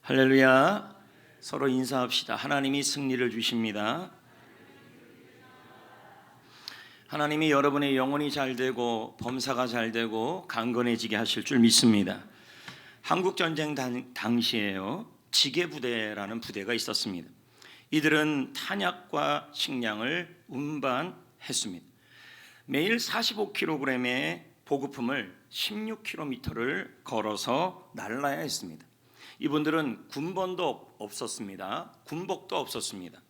할렐루야. 서로 인사합시다. 하나님이 승리를 주십니다. 하나님이 여러분의 영혼이 잘 되고 범사가 잘 되고 강건해지게 하실 줄 믿습니다. 한국전쟁 당시에요, 지게부대라는 부대가 있었습니다. 이들은 탄약과 식량을 운반했습니다. 매일 45kg의 보급품을 16km를 걸어서 날라야 했습니다. 이분들은 군번도 없었습니다. 군복도 없었습니다.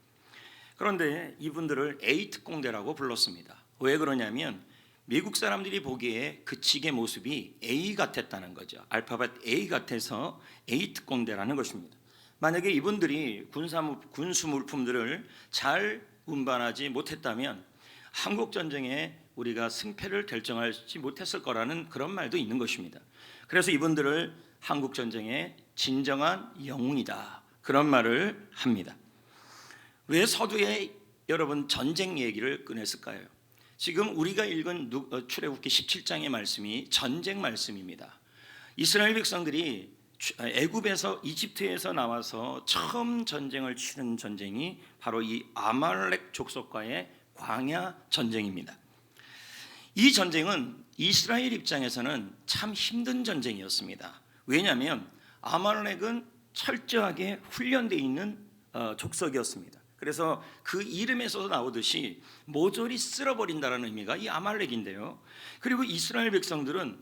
그런데 이분들을 A 특공대라고 불렀습니다. 왜 그러냐면 미국 사람들이 보기에 그 지게 모습이 A 같았다는 거죠. 알파벳 A 같아서 A 특공대라는 것입니다. 만약에 이분들이 군수 물품들을 잘 운반하지 못했다면 한국전쟁에 우리가 승패를 결정하지 못했을 거라는 그런 말도 있는 것입니다. 그래서 이분들을 한국전쟁의 진정한 영웅이다, 그런 말을 합니다. 왜 서두에 여러분 전쟁 얘기를 꺼냈을까요? 지금 우리가 읽은 출애굽기 17장의 말씀이 전쟁 말씀입니다. 이스라엘 백성들이 애굽에서 이집트에서 나와서 처음 전쟁을 치른 전쟁이 바로 이 아말렉 족속과의 광야 전쟁입니다. 이 전쟁은 이스라엘 입장에서는 참 힘든 전쟁이었습니다. 왜냐하면 아말렉은 철저하게 훈련되어 있는 족속이었습니다. 그래서 그 이름에서 나오듯이 모조리 쓸어버린다는 의미가 이 아말렉인데요. 그리고 이스라엘 백성들은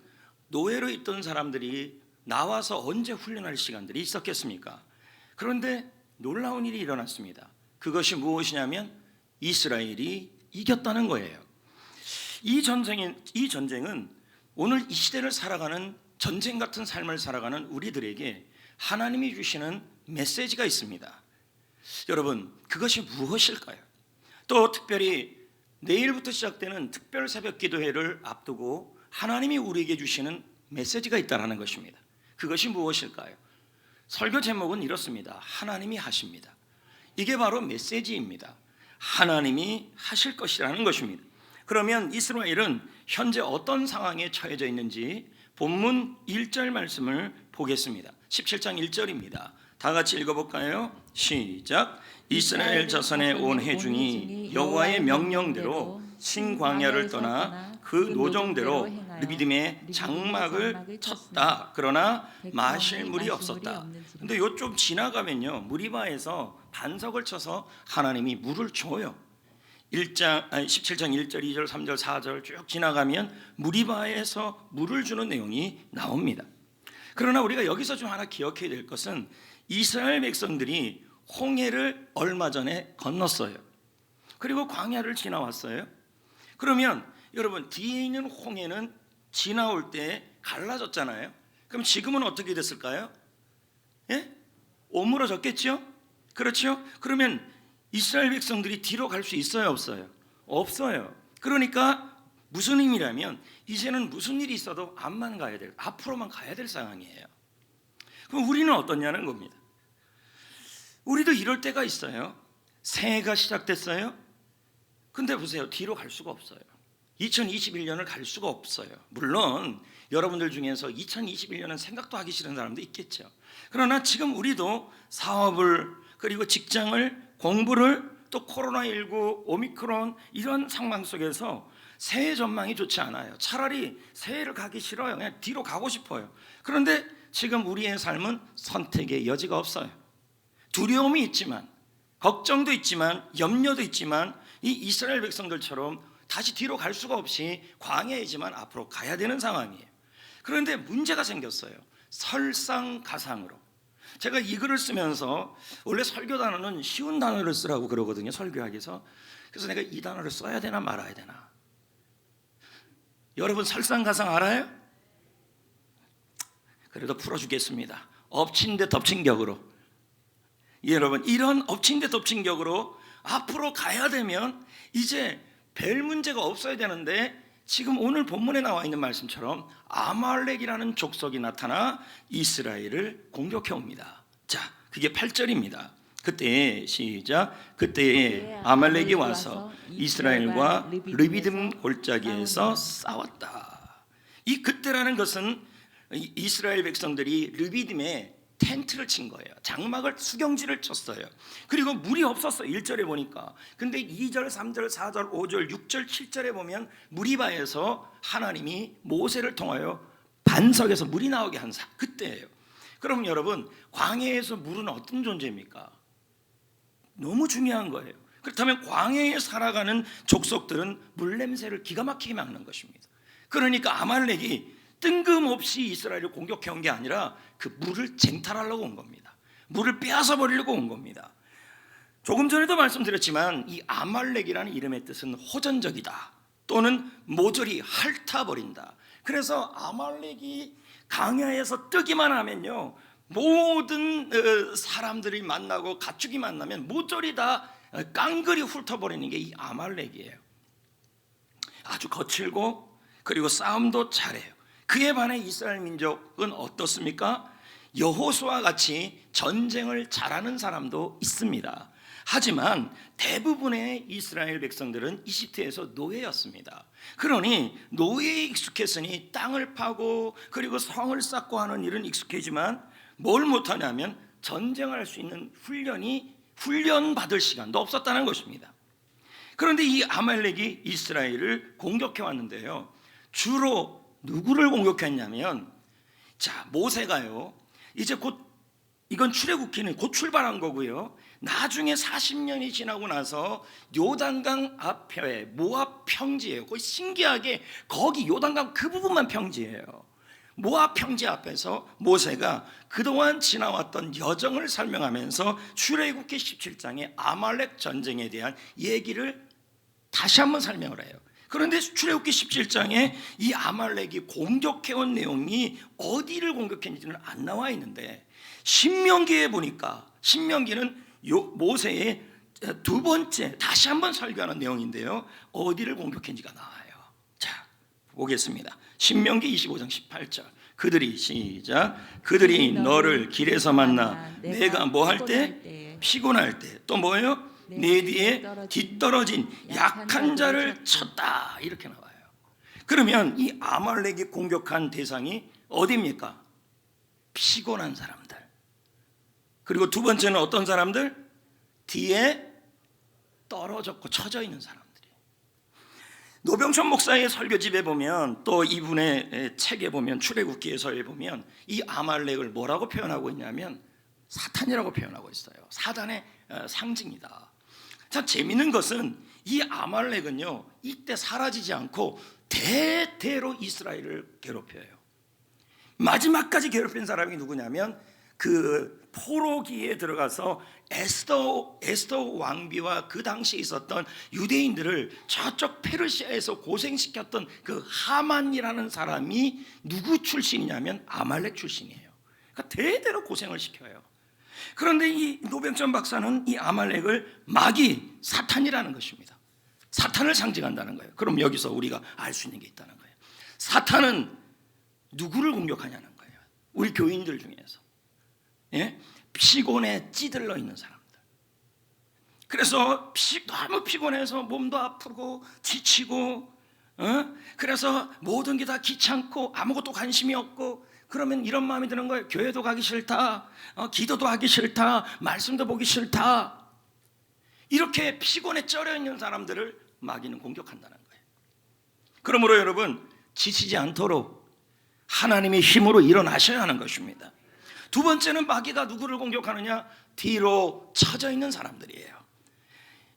노예로 있던 사람들이 나와서 언제 훈련할 시간들이 있었겠습니까? 그런데 놀라운 일이 일어났습니다. 그것이 무엇이냐면 이스라엘이 이겼다는 거예요. 이 전쟁은 오늘 이 시대를 살아가는 전쟁 같은 삶을 살아가는 우리들에게 하나님이 주시는 메시지가 있습니다. 여러분, 그것이 무엇일까요? 또 특별히 내일부터 시작되는 특별 새벽 기도회를 앞두고 하나님이 우리에게 주시는 메시지가 있다는 것입니다. 그것이 무엇일까요? 설교 제목은 이렇습니다. 하나님이 하십니다. 이게 바로 메시지입니다. 하나님이 하실 것이라는 것입니다. 그러면 이스라엘은 현재 어떤 상황에 처해져 있는지 본문 1절 말씀을 보겠습니다. 17장 1절입니다. 다 같이 읽어볼까요? 시작. 이스라엘 자손의 온 회중이 여호와의 명령대로 신광야를 떠나 그 노정대로 르비딤의 장막을 쳤다. 그러나 마실 물이 없었다. 근데 요 좀 지나가면요, 무리바에서 반석을 쳐서 하나님이 물을 줘요. 17장 1절, 2절, 3절, 4절 쭉 지나가면 무리바에서 물을 주는 내용이 나옵니다. 그러나 우리가 여기서 좀 하나 기억해야 될 것은 이스라엘 백성들이 홍해를 얼마 전에 건넜어요. 그리고 광야를 지나왔어요. 그러면 여러분, 뒤에 있는 홍해는 지나올 때 갈라졌잖아요. 그럼 지금은 어떻게 됐을까요? 예? 오므러졌겠죠? 그렇죠? 그러면 이스라엘 백성들이 뒤로 갈 수 있어요, 없어요? 없어요. 그러니까 무슨 의미라면 이제는 무슨 일이 있어도 앞으로만 가야 될 상황이에요. 그럼 우리는 어떠냐는 겁니다. 우리도 이럴 때가 있어요. 새해가 시작됐어요. 근데 보세요, 뒤로 갈 수가 없어요. 2021년을 갈 수가 없어요. 물론 여러분들 중에서 2021년은 생각도 하기 싫은 사람도 있겠죠. 그러나 지금 우리도 사업을, 그리고 직장을, 공부를, 또 코로나19, 오미크론 이런 상황 속에서 새해 전망이 좋지 않아요. 차라리 새해를 가기 싫어요. 그냥 뒤로 가고 싶어요. 그런데 지금 우리의 삶은 선택의 여지가 없어요. 두려움이 있지만, 걱정도 있지만, 염려도 있지만, 이 이스라엘 백성들처럼 다시 뒤로 갈 수가 없이 광야이지만 앞으로 가야 되는 상황이에요. 그런데 문제가 생겼어요. 설상가상으로. 제가 이 글을 쓰면서 원래 설교 단어는 쉬운 단어를 쓰라고 그러거든요, 설교학에서. 그래서 내가 이 단어를 써야 되나 말아야 되나. 여러분, 설상가상 알아요? 그래도 풀어주겠습니다. 엎친 데 덮친 격으로. 여러분, 이런 엎친 데 덮친 격으로 앞으로 가야 되면 이제 별 문제가 없어야 되는데, 지금 오늘 본문에 나와 있는 말씀처럼 아말렉이라는 족속이 나타나 이스라엘을 공격해 옵니다. 자, 그게 8절입니다. 그때 시작. 그때에 아말렉이 와서 이스라엘과 르비딤 골짜기에서 싸웠다. 이 그때라는 것은 이스라엘 백성들이 르비딤에 텐트를 친 거예요. 장막을 수경지를 쳤어요. 그리고 물이 없었어요. 1절에 보니까. 근데 2절, 3절, 4절, 5절, 6절, 7절에 보면 무리바에서 하나님이 모세를 통하여 반석에서 물이 나오게 한 그때예요. 그럼 여러분, 광야에서 물은 어떤 존재입니까? 너무 중요한 거예요. 그렇다면 광야에 살아가는 족속들은 물 냄새를 기가 막히게 막는 것입니다. 그러니까 아말렉이 뜬금없이 이스라엘을 공격해온 게 아니라 그 물을 쟁탈하려고 온 겁니다. 물을 빼앗아 버리려고 온 겁니다. 조금 전에도 말씀드렸지만 이 아말렉이라는 이름의 뜻은 호전적이다 또는 모조리 핥아버린다. 그래서 아말렉이 광야에서 뜨기만 하면요, 모든 사람들이 만나고 가축이 만나면 모조리 다 깡그리 훑어버리는 게 이 아말렉이에요. 아주 거칠고 그리고 싸움도 잘해요. 그에 반해 이스라엘 민족은 어떻습니까? 여호수아와 같이 전쟁을 잘하는 사람도 있습니다. 하지만 대부분의 이스라엘 백성들은 이집트에서 노예였습니다. 그러니 노예에 익숙했으니 땅을 파고 그리고 성을 쌓고 하는 일은 익숙해지만 뭘 못하냐면 전쟁할 수 있는 훈련 받을 시간도 없었다는 것입니다. 그런데 이 아말렉이 이스라엘을 공격해 왔는데요, 주로 누구를 공격했냐면, 자, 모세가요, 이제 곧 이건 출애굽기는 곧 출발한 거고요, 나중에 40년이 지나고 나서 요단강 앞에 모압 평지예요. 거의 신기하게 거기 요단강 그 부분만 평지예요. 모압 평지 앞에서 모세가 그동안 지나왔던 여정을 설명하면서 출애굽기 17장의 아말렉 전쟁에 대한 얘기를 다시 한번 설명을 해요. 그런데 출애굽기 17장에 이 아말렉이 공격해온 내용이 어디를 공격했는지는 안 나와 있는데, 신명기에 보니까, 신명기는 모세의 두 번째 다시 한번 설교하는 내용인데요, 어디를 공격했는지가 나와요. 자, 보겠습니다. 신명기 25장 18절. 그들이 너를 길에서 만나 내가 뭐 할 때? 피곤할 때. 또 뭐예요? 내 뒤에 뒤떨어진 약한 자를 쳤다, 이렇게 나와요. 그러면 이 아말렉이 공격한 대상이 어디입니까? 피곤한 사람들. 그리고 두 번째는 어떤 사람들? 뒤에 떨어졌고 처져 있는 사람들이. 노병천 목사의 설교집에 보면, 또 이분의 책에 보면, 출애굽기에서에 보면 이 아말렉을 뭐라고 표현하고 있냐면 사탄이라고 표현하고 있어요. 사단의 상징이다. 참 재미있는 것은 이 아말렉은요, 이때 사라지지 않고 대대로 이스라엘을 괴롭혀요. 마지막까지 괴롭힌 사람이 누구냐면 그 포로기에 들어가서 에스더 왕비와 그 당시에 있었던 유대인들을 저쪽 페르시아에서 고생시켰던 그 하만이라는 사람이 누구 출신이냐면 아말렉 출신이에요. 그러니까 대대로 고생을 시켜요. 그런데 이 노병천 박사는 이 아말렉을 마귀, 사탄이라는 것입니다. 사탄을 상징한다는 거예요. 그럼 여기서 우리가 알 수 있는 게 있다는 거예요. 사탄은 누구를 공격하냐는 거예요. 우리 교인들 중에서, 예? 피곤에 찌들러 있는 사람들. 그래서 너무 피곤해서 몸도 아프고 지치고, 그래서 모든 게 다 귀찮고 아무것도 관심이 없고, 그러면 이런 마음이 드는 거예요. 교회도 가기 싫다, 기도도 하기 싫다, 말씀도 보기 싫다. 이렇게 피곤에 쩔어 있는 사람들을 마귀는 공격한다는 거예요. 그러므로 여러분, 지치지 않도록 하나님의 힘으로 일어나셔야 하는 것입니다. 두 번째는 마귀가 누구를 공격하느냐? 뒤로 처져 있는 사람들이에요.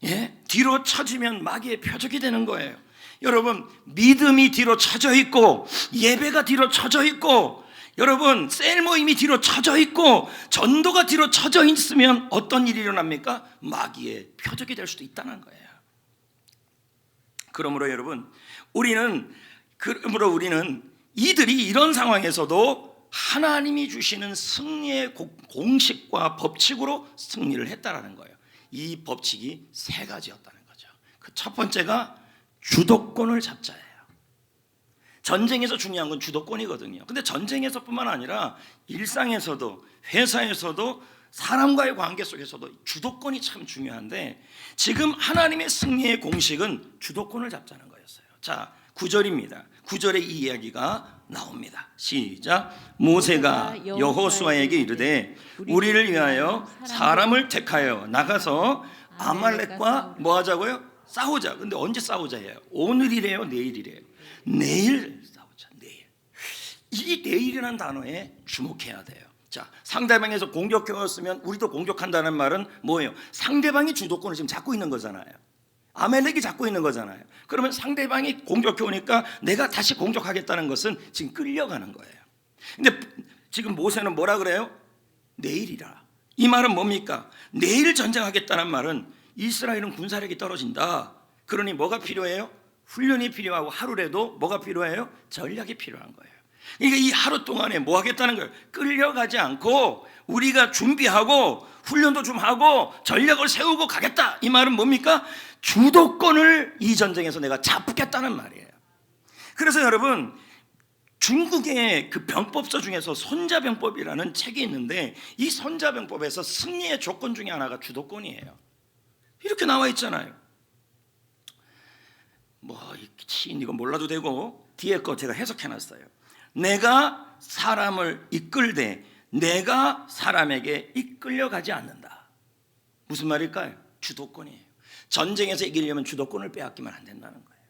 예? 뒤로 처지면 마귀의 표적이 되는 거예요. 여러분, 믿음이 뒤로 처져 있고, 예배가 뒤로 처져 있고, 여러분, 셀 모임이 뒤로 처져 있고, 전도가 뒤로 처져 있으면 어떤 일이 일어납니까? 마귀의 표적이 될 수도 있다는 거예요. 그러므로 여러분, 우리는 이들이 이런 상황에서도 하나님이 주시는 승리의 공식과 법칙으로 승리를 했다라는 거예요. 이 법칙이 세 가지였다는 거죠. 그 첫 번째가 주도권을 잡자예요. 전쟁에서 중요한 건 주도권이거든요. 근데 전쟁에서뿐만 아니라 일상에서도, 회사에서도, 사람과의 관계 속에서도 주도권이 참 중요한데, 지금 하나님의 승리의 공식은 주도권을 잡자는 거였어요. 자, 9절입니다. 9절의 이 이야기가 나옵니다. 시작. 모세가 여호수아에게 이르되 우리를 위하여 사람을 택하여 나가서 아말렉과 뭐 하자고요? 싸우자. 근데 언제 싸우자예요? 오늘이래요, 내일이래요? 내일 싸우자. 내일. 이 내일이라는 단어에 주목해야 돼요. 자, 상대방에서 공격해 왔으면 우리도 공격한다는 말은 뭐예요? 상대방이 주도권을 지금 잡고 있는 거잖아요. 아멜렉이 잡고 있는 거잖아요. 그러면 상대방이 공격해 오니까 내가 다시 공격하겠다는 것은 지금 끌려가는 거예요. 근데 지금 모세는 뭐라 그래요? 내일이라. 이 말은 뭡니까? 내일 전쟁하겠다는 말은 이스라엘은 군사력이 떨어진다. 그러니 뭐가 필요해요? 훈련이 필요하고 하루라도 뭐가 필요해요? 전략이 필요한 거예요. 그러니까 이 하루 동안에 뭐 하겠다는 거예요? 끌려가지 않고 우리가 준비하고 훈련도 좀 하고 전략을 세우고 가겠다. 이 말은 뭡니까? 주도권을 이 전쟁에서 내가 잡겠다는 말이에요. 그래서 여러분, 중국의 그 병법서 중에서 손자병법이라는 책이 있는데 이 손자병법에서 승리의 조건 중에 하나가 주도권이에요. 이렇게 나와 있잖아요. 이거 몰라도 되고 뒤에 거 제가 해석해놨어요. 내가 사람을 이끌되 내가 사람에게 이끌려가지 않는다. 무슨 말일까요? 주도권이에요. 전쟁에서 이기려면 주도권을 빼앗기면 안 된다는 거예요.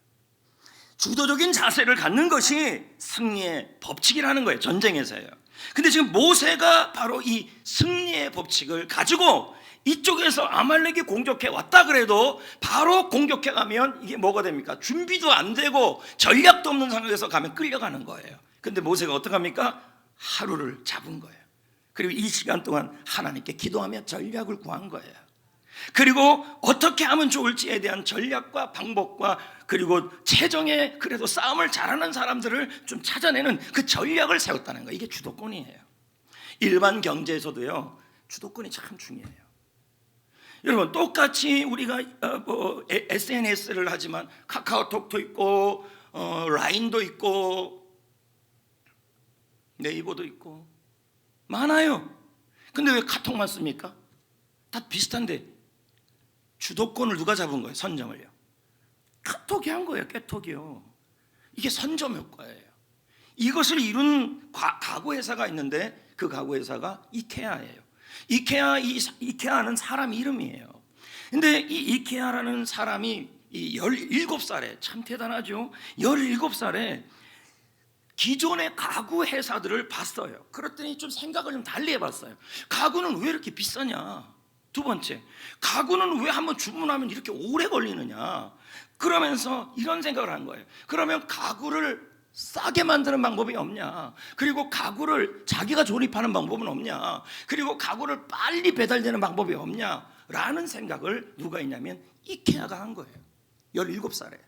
주도적인 자세를 갖는 것이 승리의 법칙이라는 거예요. 전쟁에서요. 근데 지금 모세가 바로 이 승리의 법칙을 가지고 이쪽에서 아말렉이 공격해 왔다 그래도 바로 공격해 가면 이게 뭐가 됩니까? 준비도 안 되고 전략도 없는 상황에서 가면 끌려가는 거예요. 근데 모세가 어떡합니까? 하루를 잡은 거예요. 그리고 이 시간 동안 하나님께 기도하며 전략을 구한 거예요. 그리고 어떻게 하면 좋을지에 대한 전략과 방법과 그리고 최정의 그래도 싸움을 잘하는 사람들을 좀 찾아내는 그 전략을 세웠다는 거예요. 이게 주도권이에요. 일반 경제에서도요, 주도권이 참 중요해요. 여러분, 똑같이 우리가 SNS를 하지만 카카오톡도 있고 라인도 있고 네이버도 있고 많아요. 근데 왜 카톡만 씁니까? 다 비슷한데 주도권을 누가 잡은 거예요? 선점을요. 카톡이 한 거예요. 깨톡이요. 이게 선점 효과예요. 이것을 이룬 가구 회사가 있는데 그 가구 회사가 이케아예요. 이케아는 사람 이름이에요. 근데 이 이케아라는 사람이 이 17살에 참 대단하죠. 17살에 기존의 가구 회사들을 봤어요. 그랬더니 좀 생각을 좀 달리 해봤어요. 가구는 왜 이렇게 비싸냐? 두 번째, 가구는 왜 한번 주문하면 이렇게 오래 걸리느냐? 그러면서 이런 생각을 한 거예요. 그러면 가구를 싸게 만드는 방법이 없냐? 그리고 가구를 자기가 조립하는 방법은 없냐? 그리고 가구를 빨리 배달되는 방법이 없냐? 라는 생각을 누가 했냐면 이케아가 한 거예요. 17살에.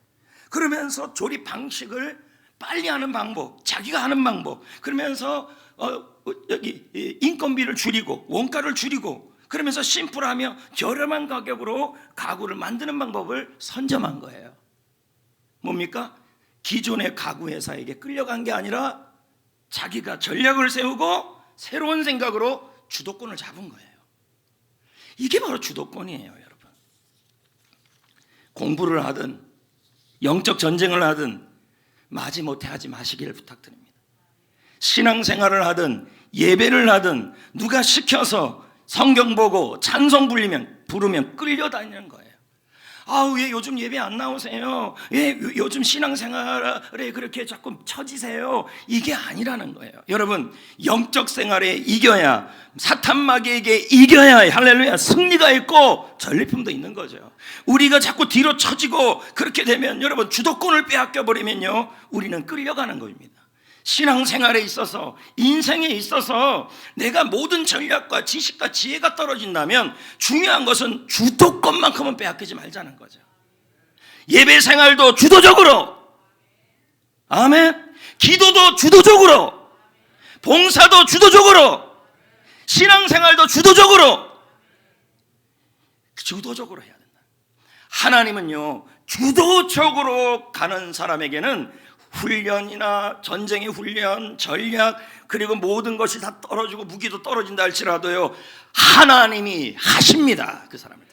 그러면서 조립 방식을 빨리 하는 방법, 자기가 하는 방법, 그러면서 여기 인건비를 줄이고 원가를 줄이고 그러면서 심플하며 저렴한 가격으로 가구를 만드는 방법을 선점한 거예요. 뭡니까? 기존의 가구 회사에게 끌려간 게 아니라 자기가 전략을 세우고 새로운 생각으로 주도권을 잡은 거예요. 이게 바로 주도권이에요, 여러분. 공부를 하든 영적 전쟁을 하든 마지못해 하지 마시기를 부탁드립니다. 신앙생활을 하든 예배를 하든 누가 시켜서 성경 보고 찬송 부르면 끌려다니는 거예요. 왜 요즘 예배 안 나오세요? 왜 요즘 신앙생활에 그렇게 자꾸 처지세요? 이게 아니라는 거예요. 여러분, 영적 생활에 이겨야, 사탄 마귀에게 이겨야 할렐루야 승리가 있고 전리품도 있는 거죠. 우리가 자꾸 뒤로 처지고 그렇게 되면 여러분 주도권을 빼앗겨 버리면요 우리는 끌려가는 겁니다. 신앙생활에 있어서 인생에 있어서 내가 모든 전략과 지식과 지혜가 떨어진다면 중요한 것은 주도권만큼은 빼앗기지 말자는 거죠. 예배생활도 주도적으로, 아멘. 기도도 주도적으로, 봉사도 주도적으로, 신앙생활도 주도적으로 해야 된다. 하나님은요 주도적으로 가는 사람에게는 훈련이나 전쟁의 훈련, 전략 그리고 모든 것이 다 떨어지고 무기도 떨어진다 할지라도요 하나님이 하십니다. 그 사람을.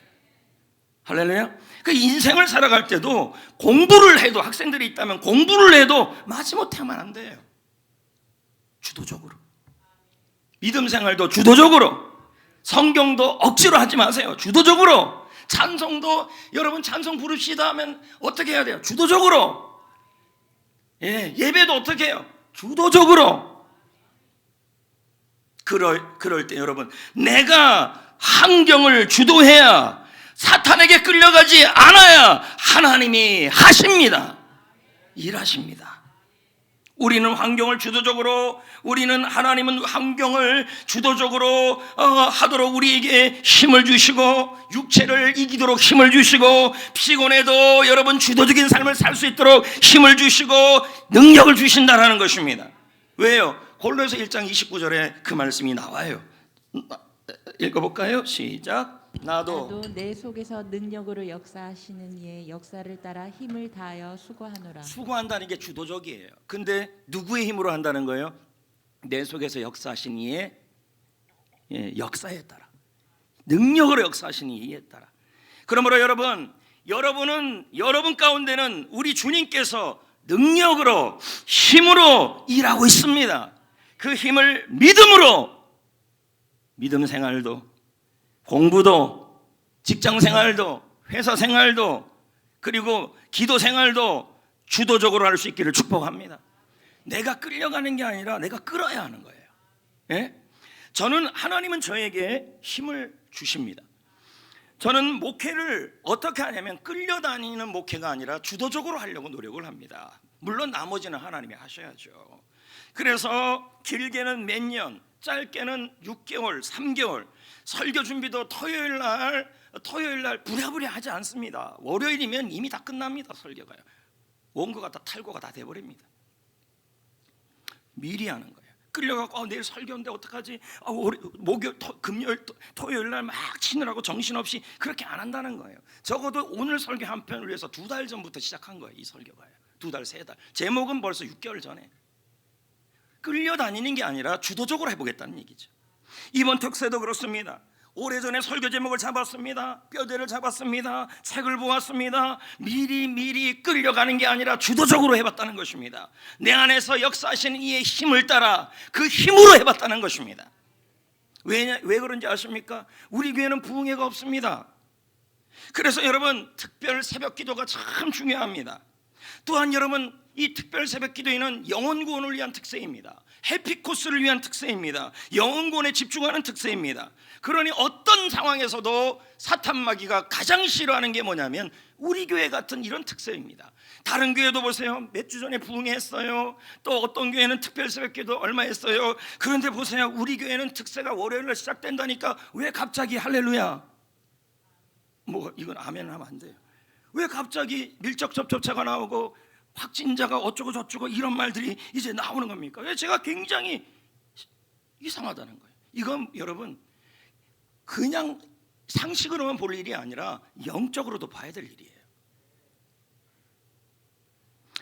할렐루야. 그 인생을 살아갈 때도 공부를 해도, 학생들이 있다면 공부를 해도 마지못해 하면 안 돼요. 주도적으로. 믿음 생활도 주도적으로. 성경도 억지로 하지 마세요. 주도적으로. 찬송도 여러분 찬송 부릅시다 하면 어떻게 해야 돼요? 주도적으로. 예배도 어떻게 해요? 주도적으로. 그럴 때 여러분, 내가 환경을 주도해야, 사탄에게 끌려가지 않아야 하나님이 하십니다. 일하십니다. 우리는 환경을 주도적으로, 하나님은 환경을 주도적으로 하도록 우리에게 힘을 주시고, 육체를 이기도록 힘을 주시고, 피곤해도 여러분 주도적인 삶을 살 수 있도록 힘을 주시고 능력을 주신다라는 것입니다. 왜요? 골로새 1장 29절에 그 말씀이 나와요. 읽어볼까요? 시작. 나도 내 속에서 능력으로 역사하시는 이의 역사를 따라 힘을 다하여 수고하노라. 수고한다는 게 주도적이에요. 근데 누구의 힘으로 한다는 거예요? 내 속에서 역사하신 이의 역사에 따라, 능력으로 역사하신 이에 따라. 그러므로 여러분 가운데는 우리 주님께서 능력으로, 힘으로 일하고 있습니다. 그 힘을 믿음으로, 믿음 생활도, 공부도, 직장 생활도, 회사 생활도, 그리고 기도 생활도 주도적으로 할 수 있기를 축복합니다. 내가 끌려가는 게 아니라 내가 끌어야 하는 거예요. 하나님은 저에게 힘을 주십니다. 저는 목회를 어떻게 하냐면 끌려다니는 목회가 아니라 주도적으로 하려고 노력을 합니다. 물론 나머지는 하나님이 하셔야죠. 그래서 길게는 몇 년, 짧게는 6개월, 3개월, 설교 준비도 토요일 날 부랴부랴 하지 않습니다. 월요일이면 이미 다 끝납니다. 설교가요. 원고가 다 탈고가 다 돼버립니다. 미리 하는 거예요. 끌려가고 내일 설교인데 어떡하지? 목요일, 금요일, 토요일 날 막 치느라고 정신없이 그렇게 안 한다는 거예요. 적어도 오늘 설교 한 편을 위해서 2달 전부터 시작한 거예요. 이 설교가요. 2달, 3달. 제목은 벌써 6개월 전에. 끌려다니는 게 아니라 주도적으로 해보겠다는 얘기죠. 이번 특세도 그렇습니다. 오래전에 설교 제목을 잡았습니다. 뼈대를 잡았습니다. 책을 보았습니다. 미리 끌려가는 게 아니라 주도적으로 해봤다는 것입니다. 내 안에서 역사하시는 이의 힘을 따라 그 힘으로 해봤다는 것입니다. 왜 그런지 아십니까? 우리 교회는 부흥회가 없습니다. 그래서 여러분 특별 새벽 기도가 참 중요합니다. 또한 여러분 이 특별 새벽 기도회는 영혼 구원을 위한 특세입니다. 해피 코스를 위한 특세입니다. 영혼 구원에 집중하는 특세입니다. 그러니 어떤 상황에서도 사탄 마귀가 가장 싫어하는 게 뭐냐면 우리 교회 같은 이런 특세입니다. 다른 교회도 보세요. 몇 주 전에 부흥회 했어요. 또 어떤 교회는 특별 새벽 기도 얼마 했어요. 그런데 보세요. 우리 교회는 특세가 월요일날 시작된다니까 왜 갑자기 할렐루야? 이건 아멘 하면 안 돼요. 왜 갑자기 밀접 접촉자가 나오고 확진자가 어쩌고 저쩌고 이런 말들이 이제 나오는 겁니까? 왜 제가 굉장히 이상하다는 거예요. 이건 여러분 그냥 상식으로만 볼 일이 아니라 영적으로도 봐야 될 일이에요.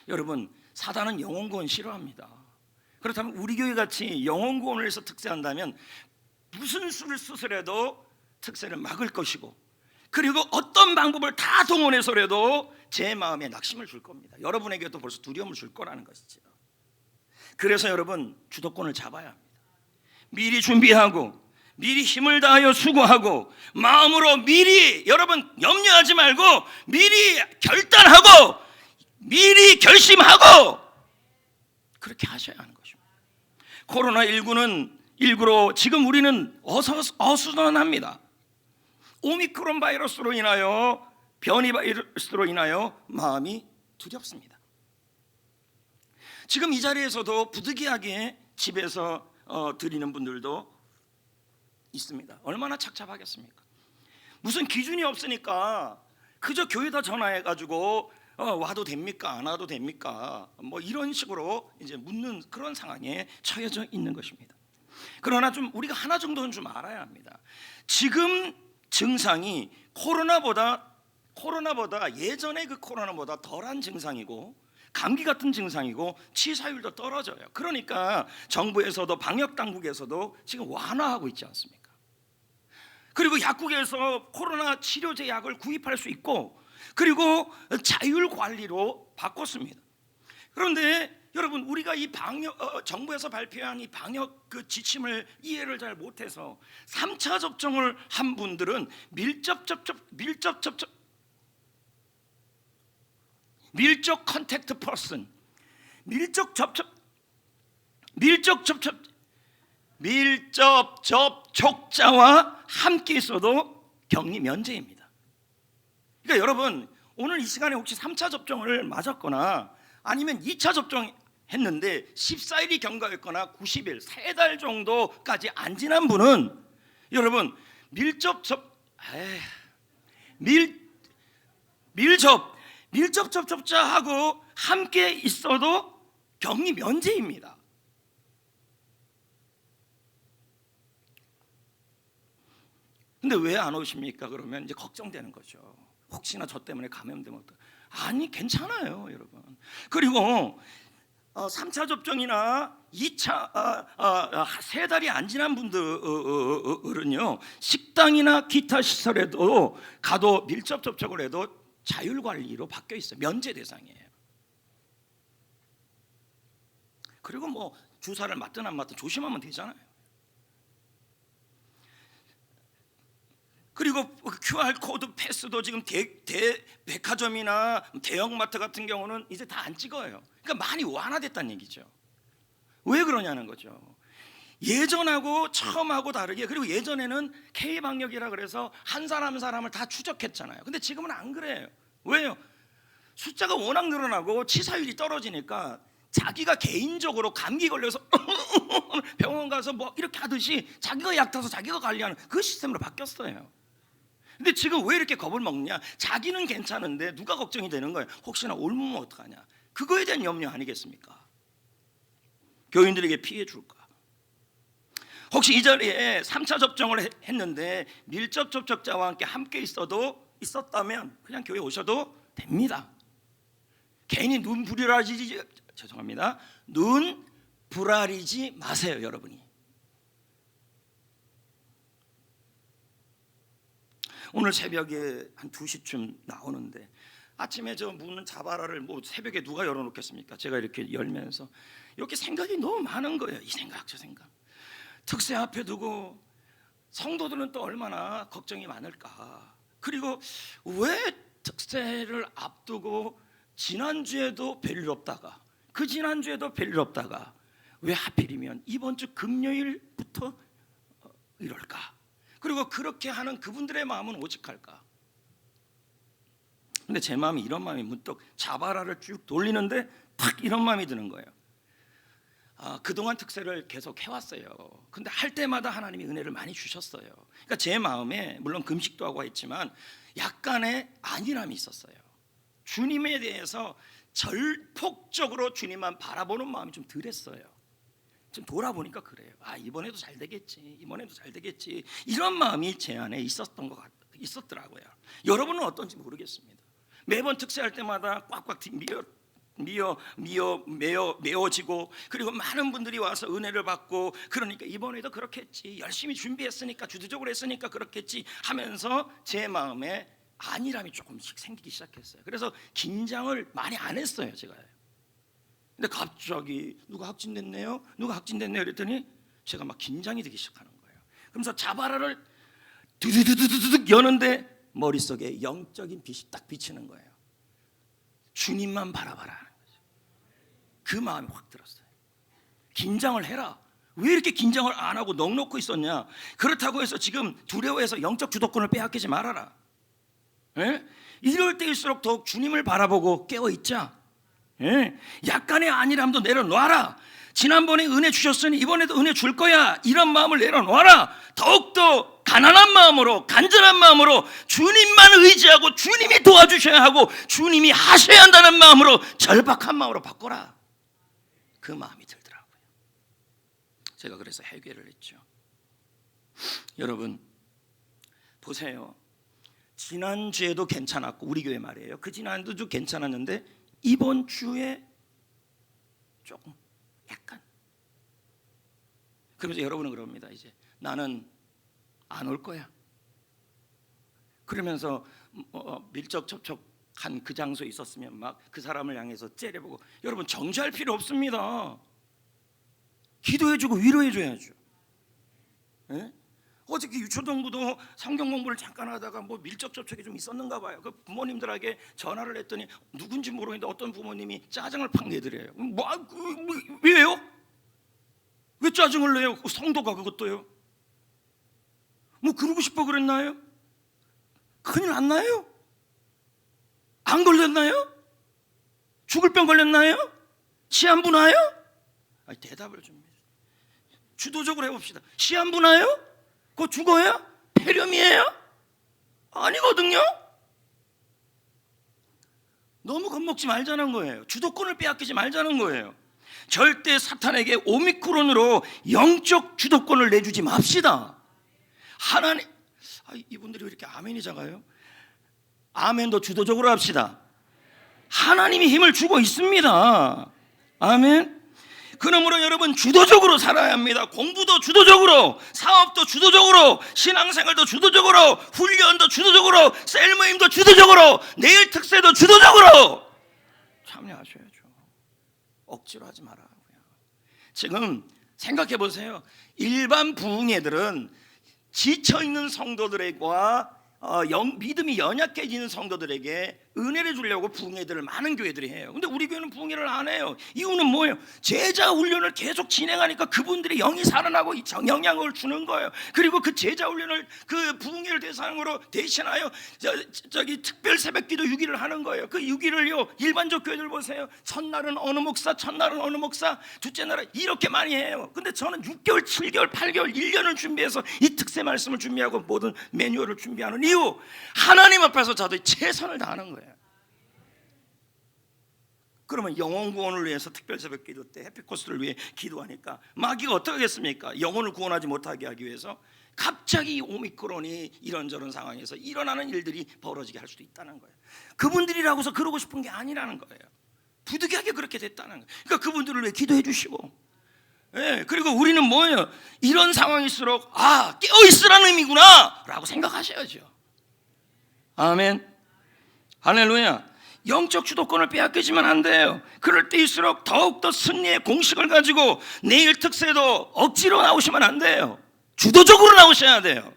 여러분 사단은 영혼구원 싫어합니다. 그렇다면 우리 교회 같이 영혼구원을 해서 특세한다면 무슨 수를 쓰더라도 특세를 막을 것이고, 그리고 어떤 방법을 다 동원해서라도 제 마음에 낙심을 줄 겁니다. 여러분에게도 벌써 두려움을 줄 거라는 것이죠. 그래서 여러분 주도권을 잡아야 합니다. 미리 준비하고 미리 힘을 다하여 수고하고 마음으로 미리 여러분 염려하지 말고 미리 결단하고 미리 결심하고 그렇게 하셔야 하는 것입니다. 코로나19로 지금 우리는 어수선합니다. 오미크론 바이러스로 인하여 변이 바이러스로 인하여 마음이 두렵습니다. 지금 이 자리에서도 부득이하게 집에서 드리는 분들도 있습니다. 얼마나 착잡하겠습니까? 무슨 기준이 없으니까 그저 교회다 전화해가지고 와도 됩니까? 안 와도 됩니까? 이런 식으로 이제 묻는 그런 상황에 처해져 있는 것입니다. 그러나 좀 우리가 하나 정도는 좀 알아야 합니다. 지금 증상이 코로나보다 예전에 그 코로나보다 덜한 증상이고 감기 같은 증상이고 치사율도 떨어져요. 그러니까 정부에서도 방역 당국에서도 지금 완화하고 있지 않습니까? 그리고 약국에서 코로나 치료제 약을 구입할 수 있고, 그리고 자율 관리로 바꿨습니다. 그런데 여러분, 우리가 이 방역 정부에서 발표한 이 방역 그 지침을 이해를 잘 못해서 3차 접종을 한 분들은 밀접 컨택트 퍼슨, 밀접 접촉자와 함께 있어도 격리 면제입니다. 그러니까 여러분, 오늘 이 시간에 혹시 3차 접종을 맞았거나 아니면 2차 접종 했는데 14일이 경과했거나 90일, 3달 정도까지 안 지난 분은 여러분 밀접 접촉자하고 함께 있어도 격리 면제입니다. 근데 왜 안 오십니까? 그러면 이제 걱정되는 거죠. 혹시나 저 때문에 감염되면 어떡해. 아니, 괜찮아요, 여러분. 그리고 3차 접종이나 2차 3달이 안 지난 분들은요, 식당이나 기타 시설에도 가도 밀접 접촉을 해도 자율관리로 바뀌어 있어요. 면제 대상이에요. 그리고 뭐 주사를 맞든 안 맞든 조심하면 되잖아요. 그리고 QR코드 패스도 지금 백화점이나 대형마트 같은 경우는 이제 다 안 찍어요. 그러니까 많이 완화됐다는 얘기죠. 왜 그러냐는 거죠. 예전하고 처음하고 다르게, 그리고 예전에는 K방역이라 그래서 한 사람 한 사람을 다 추적했잖아요. 근데 지금은 안 그래요. 왜요? 숫자가 워낙 늘어나고 치사율이 떨어지니까 자기가 개인적으로 감기 걸려서 병원 가서 뭐 이렇게 하듯이 자기가 약 타서 자기가 관리하는 그 시스템으로 바뀌었어요. 근데 지금 왜 이렇게 겁을 먹냐? 자기는 괜찮은데 누가 걱정이 되는 거예요. 혹시나 옮으면 어떡하냐? 그거에 대한 염려 아니겠습니까? 교인들에게 피해 줄까? 혹시 이 자리에 3차 접종을 했는데 밀접 접촉자와 함께 있었다면 그냥 교회 오셔도 됩니다. 괜히 눈 부라리지 마세요, 여러분이. 오늘 새벽에 한 2시쯤 나오는데 아침에 저 문은 자바라를 뭐 새벽에 누가 열어놓겠습니까? 제가 이렇게 열면서 이렇게 생각이 너무 많은 거예요. 이 생각 저 생각. 특세 앞에 두고 성도들은 또 얼마나 걱정이 많을까. 그리고 왜 특세를 앞두고 지난주에도 별일 없다가 그 지난주에도 별일 없다가 왜 하필이면 이번 주 금요일부터 이럴까? 그리고 그렇게 하는 그분들의 마음은 오직할까? 근데 제 마음이 이런 마음이 문득 자바라를 쭉 돌리는데 탁 이런 마음이 드는 거예요. 그동안 특세를 계속 해왔어요. 근데 할 때마다 하나님이 은혜를 많이 주셨어요. 그러니까 제 마음에 물론 금식도 하고 했지만 약간의 안일함이 있었어요. 주님에 대해서 절폭적으로 주님만 바라보는 마음이 좀 덜했어요. 좀 돌아보니까 그래요. 이번에도 잘 되겠지. 이번에도 잘 되겠지. 이런 마음이 제 안에 있었더라고요. 여러분은 어떤지 모르겠습니다. 매번 특세할 때마다 꽉꽉 메어지고 그리고 많은 분들이 와서 은혜를 받고 그러니까 이번에도 그렇겠지. 열심히 준비했으니까 주도적으로 했으니까 그렇겠지 하면서 제 마음에 안일함이 조금씩 생기기 시작했어요. 그래서 긴장을 많이 안 했어요, 제가. 근데 갑자기 누가 확진됐네요? 그랬더니 제가 막 긴장이 되기 시작하는 거예요. 그러면서 자바라를 두두두두둑 여는데 머릿속에 영적인 빛이 딱 비치는 거예요. 주님만 바라봐라 하는 거죠. 그 마음이 확 들었어요. 긴장을 해라. 왜 이렇게 긴장을 안 하고 넋놓고 있었냐? 그렇다고 해서 지금 두려워해서 영적 주도권을 빼앗기지 말아라. 이럴 때일수록 더욱 주님을 바라보고 깨어있자. 약간의 안일함도 내려놔라. 지난번에 은혜 주셨으니 이번에도 은혜 줄 거야. 이런 마음을 내려놔라. 더욱더 가난한 마음으로, 간절한 마음으로 주님만 의지하고 주님이 도와주셔야 하고 주님이 하셔야 한다는 마음으로, 절박한 마음으로 바꿔라. 그 마음이 들더라고요. 제가 그래서 해결을 했죠. 여러분 보세요. 지난주에도 괜찮았고, 우리 교회 말이에요. 그 지난주도 괜찮았는데 이번 주에 조금 약간. 그러면서 여러분은 그럽니다. 이제 나는 안 올 거야. 그러면서 밀접 접촉 한 그 장소에 있었으면 막 그 사람을 향해서 째려보고. 여러분, 정죄할 필요 없습니다. 기도해주고 위로해줘야죠. 예? 어저께 유초동부도 성경 공부를 잠깐 하다가 뭐 밀접 접촉이 좀 있었는가 봐요. 그 부모님들에게 전화를 했더니 누군지 모르겠는데 어떤 부모님이 짜증을 팍 내더래요. 왜요? 왜 짜증을 내요? 성도가 그것도요. 뭐 그러고 싶어 그랬나요? 큰일 안 나요? 안 걸렸나요? 죽을 병 걸렸나요? 시한부 나요? 아니, 대답을 좀 주도적으로 해봅시다. 시한부 나요? 그거 죽어요? 폐렴이에요? 아니거든요. 너무 겁먹지 말자는 거예요. 주도권을 빼앗기지 말자는 거예요. 절대 사탄에게 오미크론으로 영적 주도권을 내주지 맙시다. 하나님, 이분들이 왜 이렇게 아멘이 작아요? 아멘도 주도적으로 합시다. 하나님이 힘을 주고 있습니다. 아멘. 그러므로 여러분, 주도적으로 살아야 합니다. 공부도 주도적으로, 사업도 주도적으로, 신앙생활도 주도적으로, 훈련도 주도적으로, 셀모임도 주도적으로, 내일 특세도 주도적으로 참여하셔야죠. 억지로 하지 말아요. 지금 생각해 보세요. 일반 부흥회들은 지쳐있는 성도들과 믿음이 연약해지는 성도들에게 은혜를 주려고 부흥회들을 많은 교회들이 해요. 근데 우리 교회는 부흥회를 안 해요. 이유는 뭐예요? 제자 훈련을 계속 진행하니까 그분들이 영이 살아나고 영향을 주는 거예요. 그리고 그 제자 훈련을, 그 부흥회를 대신하여 저기 특별 새벽기도 6일을 하는 거예요. 그 6일을요, 일반적 교회들 보세요. 첫날은 어느 목사, 첫날은 어느 목사, 둘째 날은 이렇게 많이 해요. 근데 저는 6개월, 7개월, 8개월, 1년을 준비해서 이 특세 말씀을 준비하고 모든 매뉴얼을 준비하는 이유, 하나님 앞에서 저도 최선을 다하는 거예요. 그러면 영혼 구원을 위해서 특별 새벽 기도 때 해피코스를 위해 기도하니까 마귀가 어떻게 하겠습니까? 영혼을 구원하지 못하게 하기 위해서 갑자기 오미크론이 이런저런 상황에서 일어나는 일들이 벌어지게 할 수도 있다는 거예요. 그분들이라고서 그러고 싶은 게 아니라는 거예요. 부득이하게 그렇게 됐다는 거예요. 그러니까 그분들을 위해 기도해 주시고, 예, 그리고 우리는 뭐예요? 이런 상황일수록 깨어있으라는 의미구나 라고 생각하셔야죠. 아멘. 할렐루야. 영적 주도권을 빼앗기지만 안 돼요. 그럴 때일수록 더욱더 승리의 공식을 가지고 내일 특세도 억지로 나오시면 안 돼요. 주도적으로 나오셔야 돼요.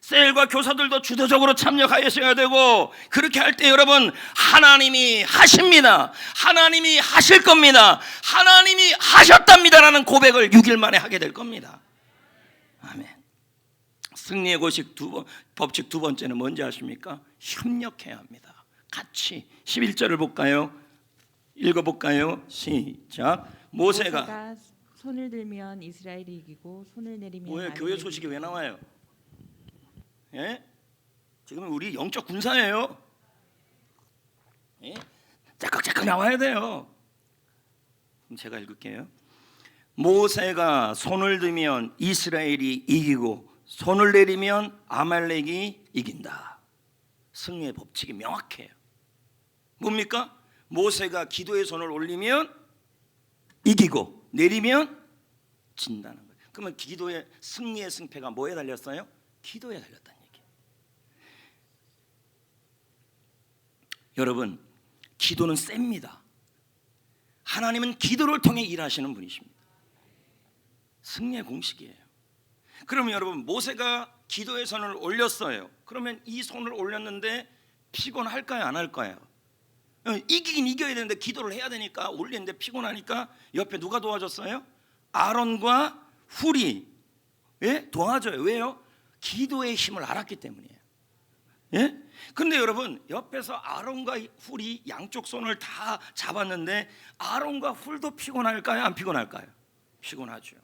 셀과 교사들도 주도적으로 참여하셔야 되고, 그렇게 할 때 여러분, 하나님이 하십니다. 하나님이 하실 겁니다. 하나님이 하셨답니다라는 고백을 6일 만에 하게 될 겁니다. 아멘. 승리의 법칙 두 번째는 뭔지 아십니까? 협력해야 합니다. 같이 11절을 볼까요? 읽어볼까요? 시작. 모세가 손을 들면 이스라엘이 이기고 손을 내리면 뭐예요? 교회 소식이 왜 나와요? 예? 지금 우리 영적 군사예요. 예? 짝깍짝깍 나와야 돼요. 그럼 제가 읽을게요. 모세가 손을 들면 이스라엘이 이기고 손을 내리면 아말렉이 이긴다. 승리의 법칙이 명확해요. 뭡니까? 모세가 기도의 손을 올리면 이기고 내리면 진다는 거예요. 그러면 기도의 승리의 승패가 뭐에 달렸어요? 기도에 달렸다는 얘기예요. 여러분, 기도는 셉니다. 하나님은 기도를 통해 일하시는 분이십니다. 승리의 공식이에요. 그러면 여러분, 모세가 기도의 손을 올렸어요. 그러면 이 손을 올렸는데 피곤할까요? 안 할까요? 이기긴 이겨야 되는데 기도를 해야 되니까 올리는데 피곤하니까 옆에 누가 도와줬어요? 아론과 훌이, 예? 도와줘요. 왜요? 기도의 힘을 알았기 때문이에요. 예? 근데 여러분, 옆에서 아론과 훌이 양쪽 손을 다 잡았는데 아론과 훌도 피곤할까요? 안 피곤할까요? 피곤하죠.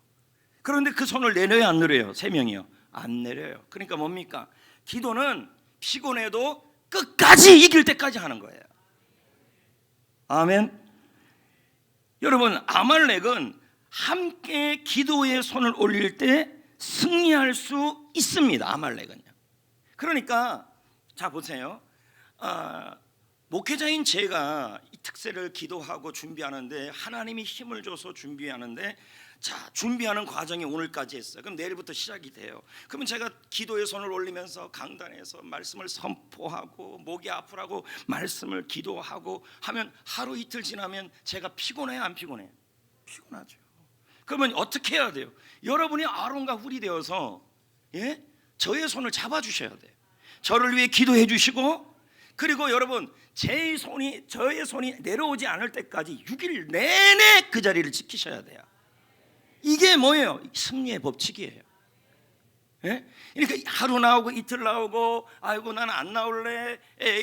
그런데 그 손을 내려요, 안 내려요? 세 명이요. 안 내려요. 그러니까 뭡니까? 기도는 피곤해도 끝까지 이길 때까지 하는 거예요. 아멘. 여러분, 아말렉은 함께 기도의 손을 올릴 때 승리할 수 있습니다. 아말렉은요. 그러니까 자 보세요. 목회자인 제가 이 특세를 기도하고 준비하는데 하나님이 힘을 줘서 준비하는데 자, 준비하는 과정이 오늘까지 했어요. 그럼 내일부터 시작이 돼요. 그러면 제가 기도에 손을 올리면서 강단에서 말씀을 선포하고 목이 아프라고 말씀을 기도하고 하면 하루 이틀 지나면 제가 피곤해요, 안 피곤해요? 피곤하죠. 그러면 어떻게 해야 돼요? 여러분이 아론과 훌이 되어서 저의 손을 잡아주셔야 돼요. 저를 위해 기도해 주시고, 그리고 여러분 저의 손이 내려오지 않을 때까지 6일 내내 그 자리를 지키셔야 돼요. 이게 뭐예요? 승리의 법칙이에요. 그러니까 하루 나오고 이틀 나오고 아이고 나는 안 나올래,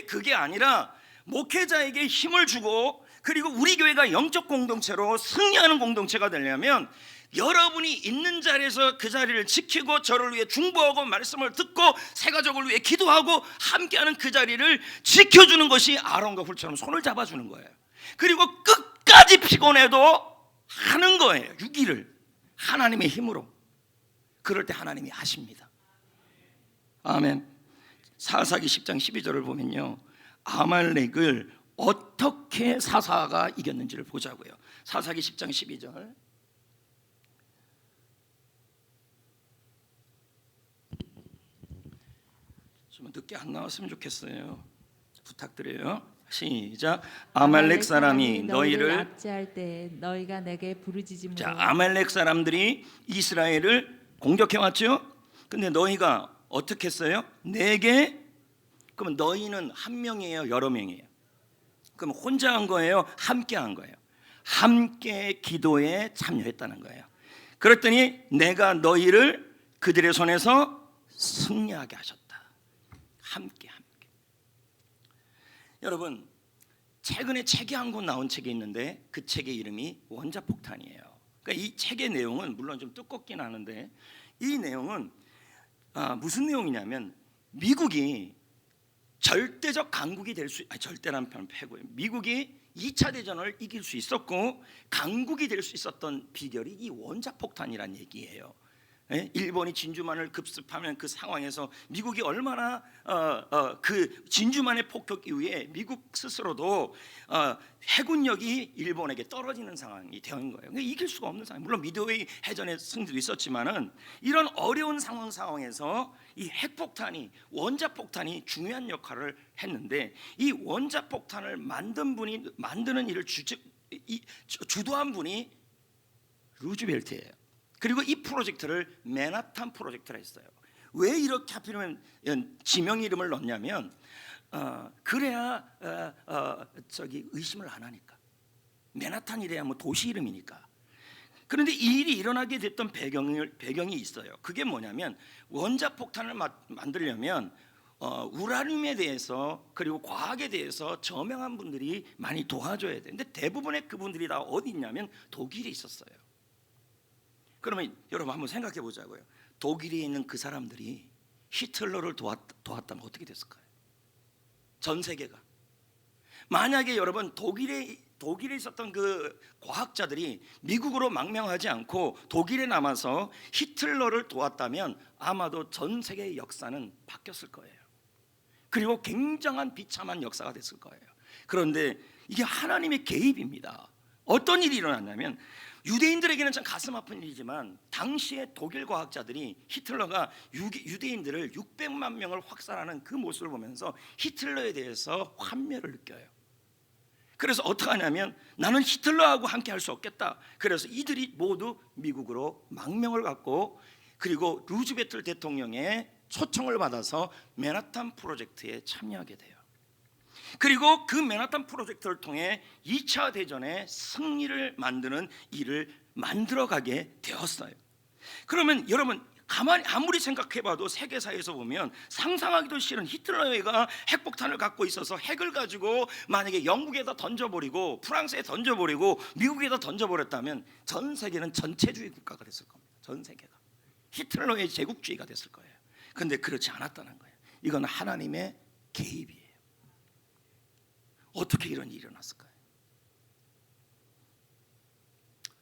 그게 아니라 목회자에게 힘을 주고, 그리고 우리 교회가 영적 공동체로 승리하는 공동체가 되려면 여러분이 있는 자리에서 그 자리를 지키고 저를 위해 중보하고 말씀을 듣고 새 가족을 위해 기도하고 함께하는 그 자리를 지켜주는 것이 아론과 훌처럼 손을 잡아주는 거예요. 그리고 끝까지 피곤해도 하는 거예요. 6일을 하나님의 힘으로. 그럴 때 하나님이 하십니다. 아멘. 사사기 10장 12절을 보면요, 아말렉을 어떻게 사사가 이겼는지를 보자고요. 사사기 10장 12절. 좀 늦게 안 나왔으면 좋겠어요. 부탁드려요. 시작. 아말렉 사람이 너희를 압제할 때 너희가 내게 부르짖음으로. 자, 아말렉 사람들이 이스라엘을 공격해 왔죠. 근데 너희가 어떻게 했어요? 내게. 그러면 너희는 한 명이에요, 여러 명이에요? 그럼 혼자 한 거예요, 함께 한 거예요? 함께 기도에 참여했다는 거예요. 그랬더니 내가 너희를 그들의 손에서 승리하게 하셨다. 함께. 여러분, 최근에 책이 한 권 나온 책이 있는데 그 책의 이름이 원자폭탄이에요. 그러니까 이 책의 내용은 물론 좀 두껍긴 하는데, 이 내용은 무슨 내용이냐면 미국이 절대적 강국이 될 수, 절대란 표현 패고요. 미국이 2차 대전을 이길 수 있었고 강국이 될 수 있었던 비결이 이 원자폭탄이란 얘기예요. 일본이 진주만을 급습하면 그 상황에서 미국이 얼마나 그 진주만의 폭격 이후에 미국 스스로도 해군력이 일본에게 떨어지는 상황이 된 거예요. 그러니까 이길 수가 없는 상황. 물론 미드웨이 해전의 승리도 있었지만은 이런 어려운 상황에서 이 핵폭탄이, 원자폭탄이 중요한 역할을 했는데, 이 원자폭탄을 만드는 일을 주도한 분이 루즈벨트예요. 그리고 이 프로젝트를 맨하탄 프로젝트라 했어요. 왜 이렇게 하필이면 지명 이름을 넣냐면 그래야 의심을 안 하니까. 맨하탄이래야 뭐 도시 이름이니까. 그런데 이 일이 일어나게 됐던 배경이 있어요. 그게 뭐냐면 원자폭탄을 만들려면 우라늄에 대해서 그리고 과학에 대해서 저명한 분들이 많이 도와줘야 돼. 근데 대부분의 그분들이 다 어디 있냐면 독일에 있었어요. 그러면 여러분 한번 생각해 보자고요. 독일에 있는 그 사람들이 히틀러를 도왔다면 어떻게 됐을까요? 전 세계가. 만약에 여러분 독일에 있었던 그 과학자들이 미국으로 망명하지 않고 독일에 남아서 히틀러를 도왔다면 아마도 전 세계의 역사는 바뀌었을 거예요. 그리고 굉장한 비참한 역사가 됐을 거예요. 그런데 이게 하나님의 개입입니다. 어떤 일이 일어났냐면, 유대인들에게는 참 가슴 아픈 일이지만 당시에 독일 과학자들이 히틀러가 유대인들을 600만 명을 확살하는 그 모습을 보면서 히틀러에 대해서 환멸을 느껴요. 그래서 어떻게 하냐면, 나는 히틀러하고 함께 할 수 없겠다. 그래서 이들이 모두 미국으로 망명을 갖고, 그리고 루즈벨트 대통령의 초청을 받아서 맨하탄 프로젝트에 참여하게 돼요. 그리고 그 맨하탄 프로젝트를 통해 2차 대전의 승리를 만드는 일을 만들어가게 되었어요. 그러면 여러분 가만히 아무리 생각해봐도 세계사에서 보면 상상하기도 싫은 히틀러가 핵폭탄을 갖고 있어서 핵을 가지고 만약에 영국에다 던져버리고 프랑스에 던져버리고 미국에다 던져버렸다면 전 세계는 전체주의 국가가 됐을 겁니다. 전 세계가 히틀러의 제국주의가 됐을 거예요. 그런데 그렇지 않았다는 거예요. 이건 하나님의 개입이에요. 어떻게 이런 일이 일어났을까요?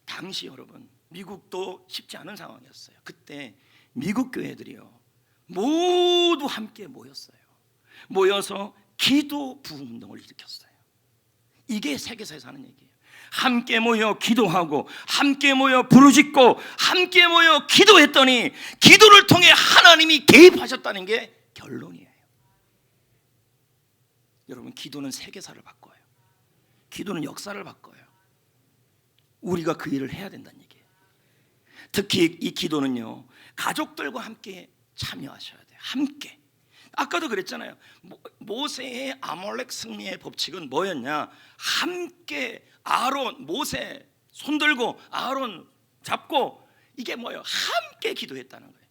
당시 여러분 미국도 쉽지 않은 상황이었어요. 그때 미국 교회들이요 모두 함께 모였어요. 모여서 기도 부흥 운동을 일으켰어요. 이게 세계사에서 하는 얘기예요. 함께 모여 기도하고 함께 모여 부르짖고 함께 모여 기도했더니 기도를 통해 하나님이 개입하셨다는 게 결론이에요. 여러분, 기도는 세계사를 바꿔요. 기도는 역사를 바꿔요. 우리가 그 일을 해야 된다는 얘기예요. 특히 이 기도는요, 가족들과 함께 참여하셔야 돼요. 함께. 아까도 그랬잖아요. 모세의 아몰렉 승리의 법칙은 뭐였냐? 함께 아론, 모세 손들고 아론 잡고, 이게 뭐예요? 함께 기도했다는 거예요.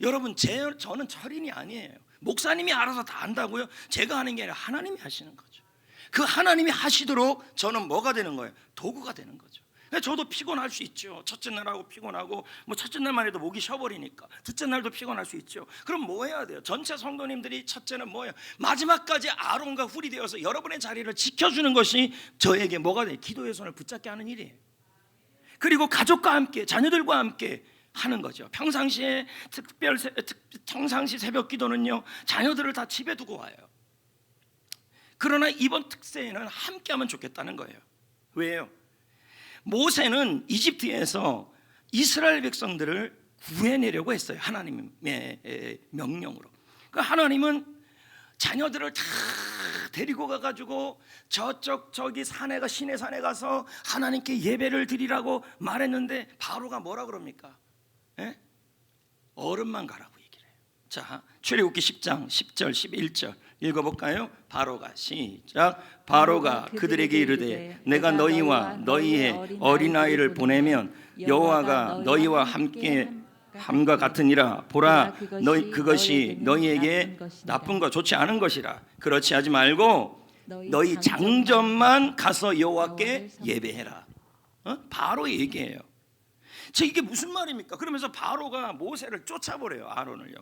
여러분, 저는 철인이 아니에요. 목사님이 알아서 다 한다고요? 제가 하는 게 아니라 하나님이 하시는 거죠. 그 하나님이 하시도록 저는 뭐가 되는 거예요? 도구가 되는 거죠. 저도 피곤할 수 있죠. 첫째 날하고 피곤하고, 첫째 날만 해도 목이 쉬어버리니까 둘째 날도 피곤할 수 있죠. 그럼 뭐 해야 돼요? 전체 성도님들이 첫째는 뭐예요? 마지막까지 아론과 훌이 되어서 여러분의 자리를 지켜주는 것이 저에게 뭐가 돼요? 기도의 손을 붙잡게 하는 일이에요. 그리고 가족과 함께, 자녀들과 함께 하는 거죠. 평상시에 평상시 새벽 기도는요, 자녀들을 다 집에 두고 와요. 그러나 이번 특세에는 함께하면 좋겠다는 거예요. 왜요? 모세는 이집트에서 이스라엘 백성들을 구해내려고 했어요. 하나님의 명령으로. 그러니까 하나님은 자녀들을 다 데리고 가가지고 저기 시내 산에 가서 하나님께 예배를 드리라고 말했는데 바로가 뭐라 그럽니까? 어른만 가라고 얘기를 해요. 자, 출애굽기 10장 10절 11절 읽어볼까요? 바로가 시작. 바로가 그들에게 이르되 내가 너희와 너희의 어린아이를 보내면 여호와가 너희와 함께 함과 같으니라. 보라, 그것이 너희에게 나쁜 것, 좋지 않은 것이라. 그렇지 하지 말고 너희 장전만 가서 여호와께 예배해라. 바로 얘기해요. 이게 무슨 말입니까? 그러면서 바로가 모세를 쫓아버려요. 아론을요.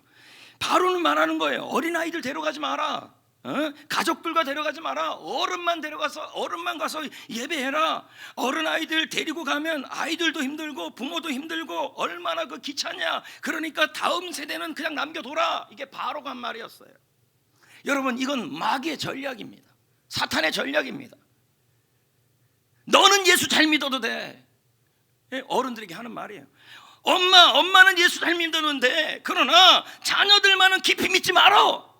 바로는 말하는 거예요. 어린아이들 데려가지 마라. 가족들과 데려가지 마라. 어른만 가서 예배해라. 어른아이들 데리고 가면 아이들도 힘들고 부모도 힘들고 얼마나 귀찮냐. 그러니까 다음 세대는 그냥 남겨둬라. 이게 바로가 한 말이었어요. 여러분, 이건 마귀의 전략입니다. 사탄의 전략입니다. 너는 예수 잘 믿어도 돼. 어른들에게 하는 말이에요. 엄마는 예수 잘 믿었는데, 그러나 자녀들만은 깊이 믿지 말어.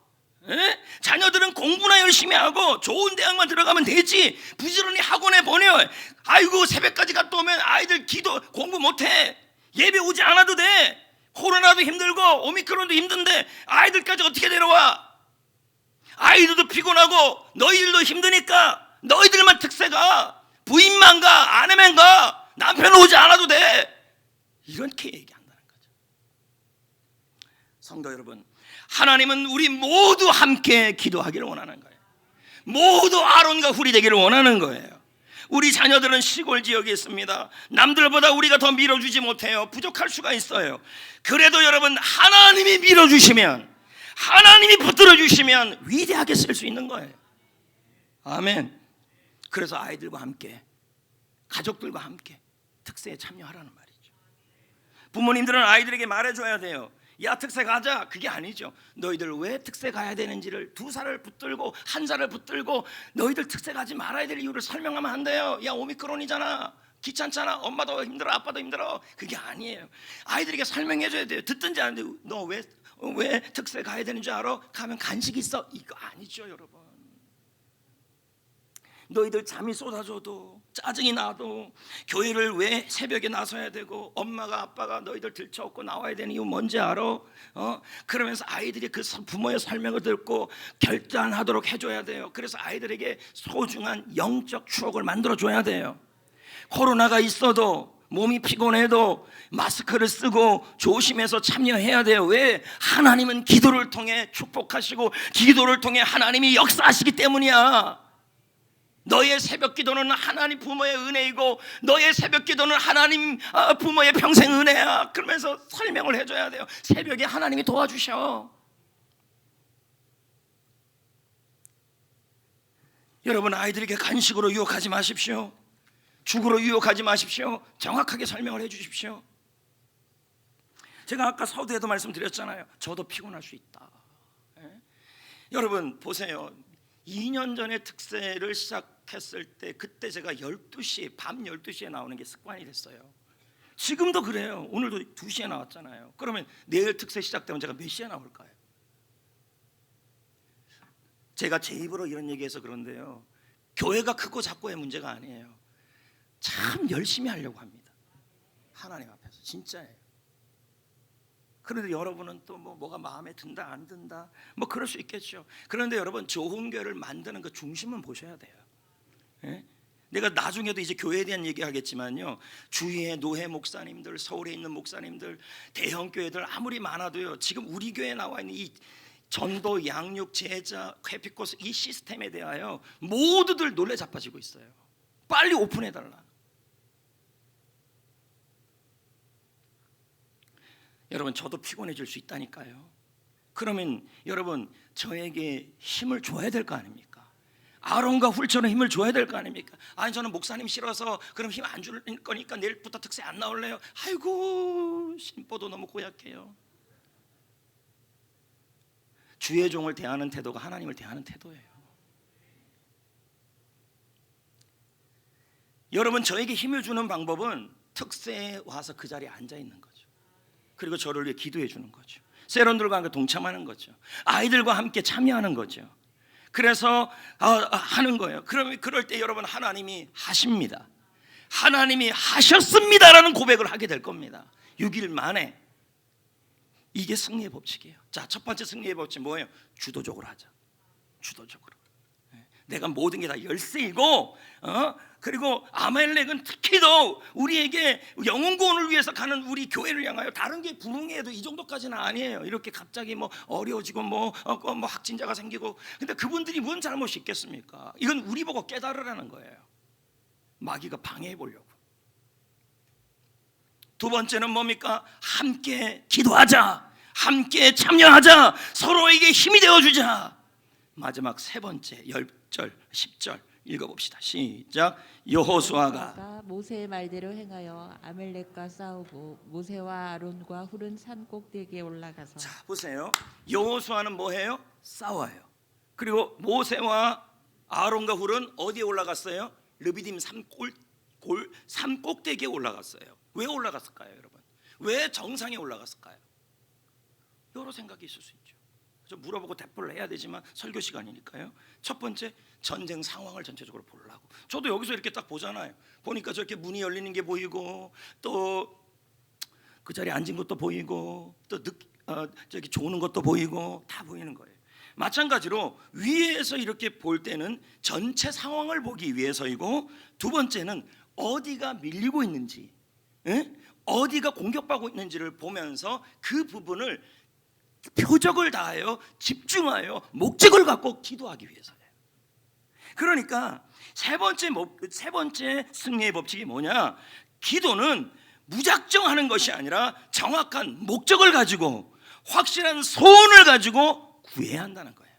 자녀들은 공부나 열심히 하고 좋은 대학만 들어가면 되지. 부지런히 학원에 보내요. 아이고, 새벽까지 갔다 오면 아이들 공부 못해. 예배 오지 않아도 돼. 코로나도 힘들고 오미크론도 힘든데 아이들까지 어떻게 데려와? 아이들도 피곤하고 너희들도 힘드니까 너희들만 특세가, 부인만 가, 아내만 가, 남편 오지 않아도 돼. 이렇게 얘기한다는 거죠. 성도 여러분, 하나님은 우리 모두 함께 기도하기를 원하는 거예요. 모두 아론과 훌이 되기를 원하는 거예요. 우리 자녀들은 시골 지역에 있습니다. 남들보다 우리가 더 밀어주지 못해요. 부족할 수가 있어요. 그래도 여러분, 하나님이 밀어주시면, 하나님이 붙들어주시면 위대하게 쓸 수 있는 거예요. 아멘. 그래서 아이들과 함께, 가족들과 함께 특세에 참여하라는 말이죠. 부모님들은 아이들에게 말해줘야 돼요. 야, 특세 가자. 그게 아니죠. 너희들 왜 특세 가야 되는지를 2살을 붙들고 1살을 붙들고 너희들 특세 가지 말아야 될 이유를 설명하면 안 돼요. 야, 오미크론이잖아, 귀찮잖아, 엄마도 힘들어, 아빠도 힘들어. 그게 아니에요. 아이들에게 설명해줘야 돼요. 듣든지 안 듣든지. 너 왜 특세 가야 되는 줄 알아? 가면 간식 있어. 이거 아니죠, 여러분. 너희들 잠이 쏟아져도 짜증이 나도 교회를 왜 새벽에 나서야 되고 엄마가 아빠가 너희들 들쳐업고 나와야 되는 이유 뭔지 알아? 그러면서 아이들이 그 부모의 설명을 듣고 결단하도록 해줘야 돼요. 그래서 아이들에게 소중한 영적 추억을 만들어줘야 돼요. 코로나가 있어도 몸이 피곤해도 마스크를 쓰고 조심해서 참여해야 돼요. 왜? 하나님은 기도를 통해 축복하시고 기도를 통해 하나님이 역사하시기 때문이야. 너의 새벽 기도는 하나님 부모의 은혜이고 너의 새벽 기도는 하나님 부모의 평생 은혜야. 그러면서 설명을 해줘야 돼요. 새벽에 하나님이 도와주셔. 여러분, 아이들에게 간식으로 유혹하지 마십시오. 죽으로 유혹하지 마십시오. 정확하게 설명을 해주십시오. 제가 아까 서두에도 말씀드렸잖아요. 저도 피곤할 수 있다. 여러분 보세요. 2년 전에 특세를 시작했을 때 그때 제가 12시, 밤 12시에 나오는 게 습관이 됐어요. 지금도 그래요. 오늘도 2시에 나왔잖아요. 그러면 내일 특세 시작되면 제가 몇 시에 나올까요? 제가 제 입으로 이런 얘기해서 그런데요, 교회가 크고 작고의 문제가 아니에요. 참 열심히 하려고 합니다. 하나님 앞에서 진짜예요. 그런데 여러분은 또 뭐가 마음에 든다 안 든다 뭐 그럴 수 있겠죠. 그런데 여러분, 좋은 교회를 만드는 그 중심은 보셔야 돼요. 예? 내가 나중에도 이제 교회에 대한 얘기하겠지만요, 주위에 노회 목사님들, 서울에 있는 목사님들, 대형 교회들 아무리 많아도요, 지금 우리 교회에 나와 있는 이 전도, 양육, 제자, 회피코스 이 시스템에 대하여 모두들 놀래 자빠지고 있어요. 빨리 오픈해달라. 여러분, 저도 피곤해질 수 있다니까요. 그러면 여러분, 저에게 힘을 줘야 될 거 아닙니까? 아론과 훌처럼 힘을 줘야 될 거 아닙니까? 아니, 저는 목사님 싫어서 그럼 힘 안 줄 거니까 내일부터 특세 안 나올래요. 아이고, 심보도 너무 고약해요. 주의 종을 대하는 태도가 하나님을 대하는 태도예요. 여러분, 저에게 힘을 주는 방법은 특세에 와서 그 자리에 앉아 있는 거죠. 그리고 저를 위해 기도해 주는 거죠. 세론들과 함께 동참하는 거죠. 아이들과 함께 참여하는 거죠. 그래서 하는 거예요. 그러면 그럴 때 여러분, 하나님이 하십니다. 하나님이 하셨습니다라는 고백을 하게 될 겁니다. 6일 만에. 이게 승리의 법칙이에요. 자, 첫 번째 승리의 법칙 뭐예요? 주도적으로 하자. 주도적으로. 내가 모든 게 다 열세이고, 그리고 아말렉은 특히 더 우리에게 영혼 구원을 위해서 가는 우리 교회를 향하여, 다른 게 불응해도 이 정도까지는 아니에요. 이렇게 갑자기 뭐 어려워지고 뭐 확진자가 생기고, 근데 그분들이 뭔 잘못이 있겠습니까? 이건 우리 보고 깨달으라는 거예요. 마귀가 방해해 보려고. 두 번째는 뭡니까? 함께 기도하자. 함께 참여하자. 서로에게 힘이 되어주자. 마지막 세 번째 10절 10절 읽어봅시다. 시작. 여호수아가 모세의 말대로 행하여 아말렉과 싸우고 모세와 아론과 훌은 산 꼭대기에 올라가서. 자, 보세요. 여호수아는 뭐해요? 싸워요. 그리고 모세와 아론과 훌은 어디에 올라갔어요? 르비딤 산 꼭대기에 올라갔어요. 왜 올라갔을까요, 여러분? 왜 정상에 올라갔을까요? 여러 생각이 있을 수 있죠. 좀 물어보고 대답을 해야 되지만 설교 시간이니까요. 첫 번째, 전쟁 상황을 전체적으로 보려고. 저도 여기서 이렇게 딱 보잖아요. 보니까 저렇게 문이 열리는 게 보이고, 또 그 자리에 앉은 것도 보이고, 또 저기 조는 것도 보이고, 다 보이는 거예요. 마찬가지로 위에서 이렇게 볼 때는 전체 상황을 보기 위해서이고, 두 번째는 어디가 밀리고 있는지, 어디가 공격받고 있는지를 보면서 그 부분을 표적을 다하여 집중하여 목적을 갖고 기도하기 위해서예요. 그러니까 세 번째 승리의 법칙이 뭐냐? 기도는 무작정 하는 것이 아니라 정확한 목적을 가지고 확실한 소원을 가지고 구해야 한다는 거예요.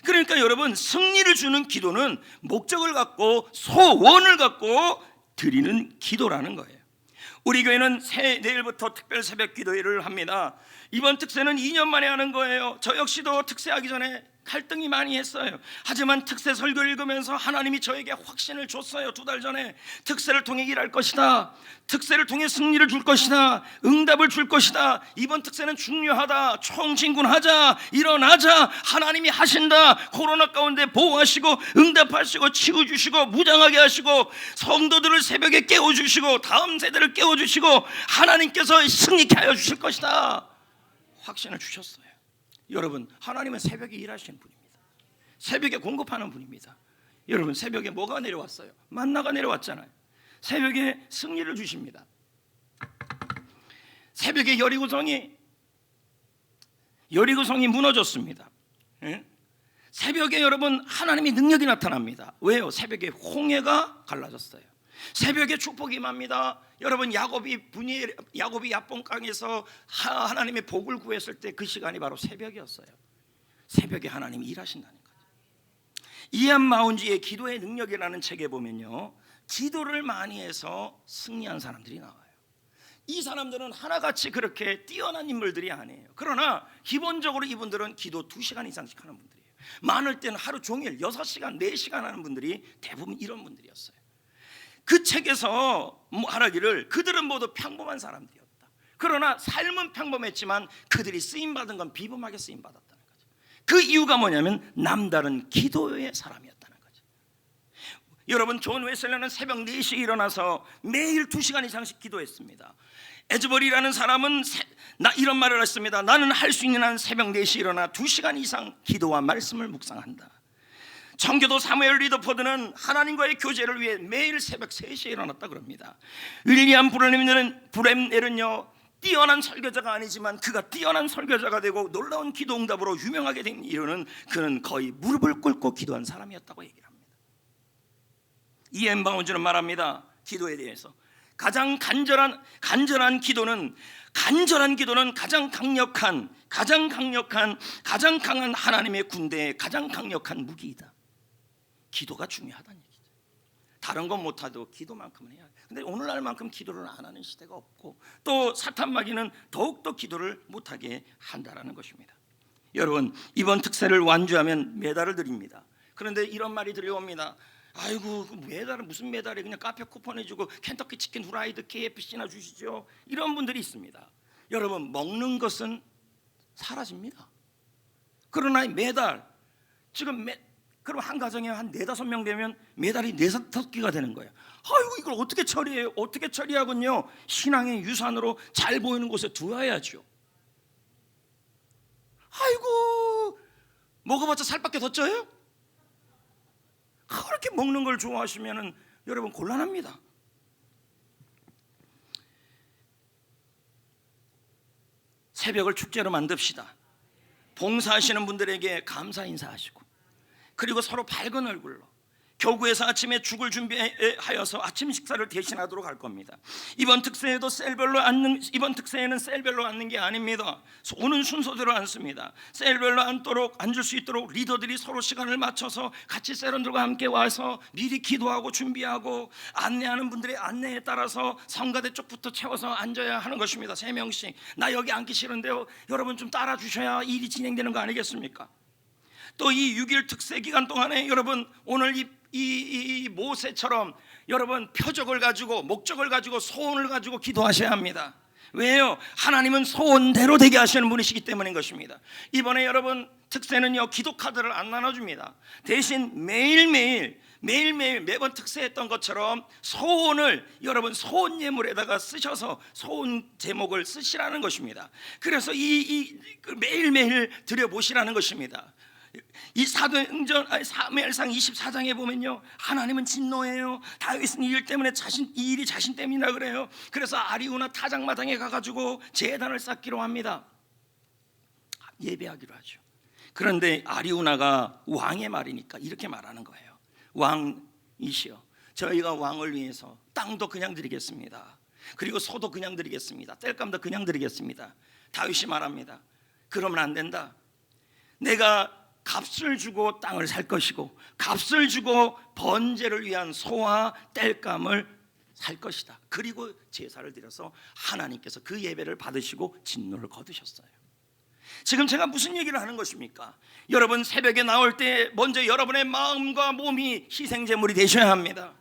그러니까 여러분, 승리를 주는 기도는 목적을 갖고 소원을 갖고 드리는 기도라는 거예요. 우리 교회는 내일부터 특별 새벽 기도회를 합니다. 이번 특세는 2년 만에 하는 거예요. 저 역시도 특세하기 전에 갈등이 많이 했어요. 하지만 특세 설교를 읽으면서 하나님이 저에게 확신을 줬어요. 2달 전에 특세를 통해 일할 것이다. 특세를 통해 승리를 줄 것이다. 응답을 줄 것이다. 이번 특세는 중요하다. 총진군하자. 일어나자. 하나님이 하신다. 코로나 가운데 보호하시고 응답하시고 치유주시고 무장하게 하시고 성도들을 새벽에 깨워주시고 다음 세대를 깨워주시고 하나님께서 승리케 하여 주실 것이다. 확신을 주셨어요. 여러분, 하나님은 새벽에 일하시는 분입니다. 새벽에 공급하는 분입니다. 여러분, 새벽에 뭐가 내려왔어요? 만나가 내려왔잖아요. 새벽에 승리를 주십니다. 새벽에 여리고성이 무너졌습니다. 새벽에 여러분, 하나님의 능력이 나타납니다. 왜요? 새벽에 홍해가 갈라졌어요. 새벽에 축복이 임합니다. 여러분, 야곱이 야본강에서 하나님의 복을 구했을 때 그 시간이 바로 새벽이었어요. 새벽에 하나님이 일하신다는 거죠. 이안 마운지의 기도의 능력이라는 책에 보면요, 기도를 많이 해서 승리한 사람들이 나와요. 이 사람들은 하나같이 그렇게 뛰어난 인물들이 아니에요. 그러나 기본적으로 이분들은 기도 2시간 이상씩 하는 분들이에요. 많을 때는 하루 종일 6시간, 4시간 하는 분들이 대부분 이런 분들이었어요. 그 책에서 말하기를 그들은 모두 평범한 사람들이었다. 그러나 삶은 평범했지만 그들이 쓰임받은 건 비범하게 쓰임받았다는 거죠. 그 이유가 뭐냐면 남다른 기도의 사람이었다는 거죠. 여러분, 존 웨슬리는 새벽 4시에 일어나서 매일 2시간 이상씩 기도했습니다. 에즈버리라는 사람은 이런 말을 했습니다. 나는 할 수 있는 한 새벽 4시에 일어나 2시간 이상 기도와 말씀을 묵상한다. 청교도 사무엘 리더포드는 하나님과의 교제를 위해 매일 새벽 3시에 일어났다 그럽니다. 윌리엄 브렘넬은요, 뛰어난 설교자가 아니지만 그가 뛰어난 설교자가 되고 놀라운 기도 응답으로 유명하게 된 이유는 그는 거의 무릎을 꿇고 기도한 사람이었다고 얘기를 합니다. 이엠 바운즈는 말합니다. 기도에 대해서 가장 간절한 기도는 가장 강한 하나님의 군대의 가장 강력한 무기이다. 기도가 중요하다는 얘기죠. 다른 건 못하도 기도만큼은 해야 돼. 근데 오늘날만큼 기도를 안 하는 시대가 없고 또 사탄마귀는 더욱더 기도를 못하게 한다라는 것입니다. 여러분, 이번 특세를 완주하면 메달을 드립니다. 그런데 이런 말이 들려옵니다. 아이고, 메달은 무슨 메달이, 그냥 카페 쿠폰 해주고 켄터키 치킨 후라이드 KFC나 주시죠. 이런 분들이 있습니다. 여러분, 먹는 것은 사라집니다. 그러나 메달, 그럼 한 가정에 한 4-5명 되면 메달이 4-5개가 되는 거예요. 아이고, 이걸 어떻게 처리해요? 어떻게 처리하군요. 신앙의 유산으로 잘 보이는 곳에 두어야죠. 아이고, 먹어봤자 살밖에 더 쪄요? 그렇게 먹는 걸 좋아하시면 여러분 곤란합니다. 새벽을 축제로 만듭시다. 봉사하시는 분들에게 감사 인사하시고, 그리고 서로 밝은 얼굴로 교구에서 아침에 죽을 준비하여서 아침 식사를 대신하도록 할 겁니다. 이번 특세에는 셀별로 앉는 게 아닙니다. 오는 순서대로 앉습니다. 셀별로 앉을 수 있도록 리더들이 서로 시간을 맞춰서 같이 세런들과 함께 와서 미리 기도하고 준비하고, 안내하는 분들의 안내에 따라서 성가대 쪽부터 채워서 앉아야 하는 것입니다. 3명씩. 나 여기 앉기 싫은데요, 여러분 좀 따라 주셔야 일이 진행되는 거 아니겠습니까? 또 이 6일 특세 기간 동안에 여러분, 오늘 이 모세처럼 여러분 표적을 가지고, 목적을 가지고, 소원을 가지고 기도하셔야 합니다. 왜요? 하나님은 소원대로 되게 하시는 분이시기 때문인 것입니다. 이번에 여러분 특세는요, 기도 카드를 안 나눠줍니다. 대신 매일매일 매번 특세했던 것처럼 소원을 여러분 소원 예물에다가 쓰셔서 소원 제목을 쓰시라는 것입니다. 그래서 매일매일 드려보시라는 것입니다. 이 사무엘상 24장에 보면요, 하나님은 진노해요. 다윗은 이 일 때문에 이 일이 자신 때문이라 그래요. 그래서 아리우나 타작마당에 가가지고 제단을 쌓기로 합니다. 예배하기로 하죠. 그런데 아리우나가 왕의 말이니까 이렇게 말하는 거예요. 왕이시여, 저희가 왕을 위해서 땅도 그냥 드리겠습니다. 그리고 소도 그냥 드리겠습니다. 땔감도 그냥 드리겠습니다. 다윗이 말합니다. 그러면 안 된다. 내가 값을 주고 땅을 살 것이고, 값을 주고 번제를 위한 소와 땔감을 살 것이다. 그리고 제사를 드려서 하나님께서 그 예배를 받으시고 진노를 거두셨어요. 지금 제가 무슨 얘기를 하는 것입니까? 여러분, 새벽에 나올 때 먼저 여러분의 마음과 몸이 희생제물이 되셔야 합니다.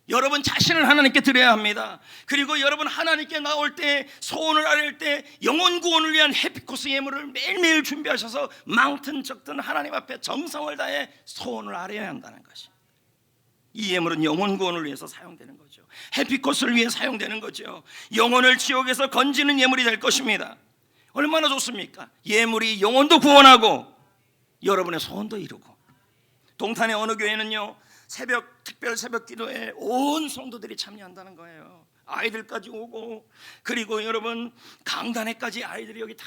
여러분 자신을 하나님께 드려야 합니다. 그리고 여러분 하나님께 나올 때, 소원을 아뢰을 때 영혼 구원을 위한 해피코스 예물을 매일매일 준비하셔서 많든 적든 하나님 앞에 정성을 다해 소원을 아뢰어야 한다는 것이, 이 예물은 영혼 구원을 위해서 사용되는 거죠. 해피코스를 위해 사용되는 거죠. 영혼을 지옥에서 건지는 예물이 될 것입니다. 얼마나 좋습니까? 예물이 영혼도 구원하고 여러분의 소원도 이루고. 동탄의 어느 교회는요, 특별 새벽 기도에 온 성도들이 참여한다는 거예요. 아이들까지 오고, 그리고 여러분 강단에까지 아이들이 여기 다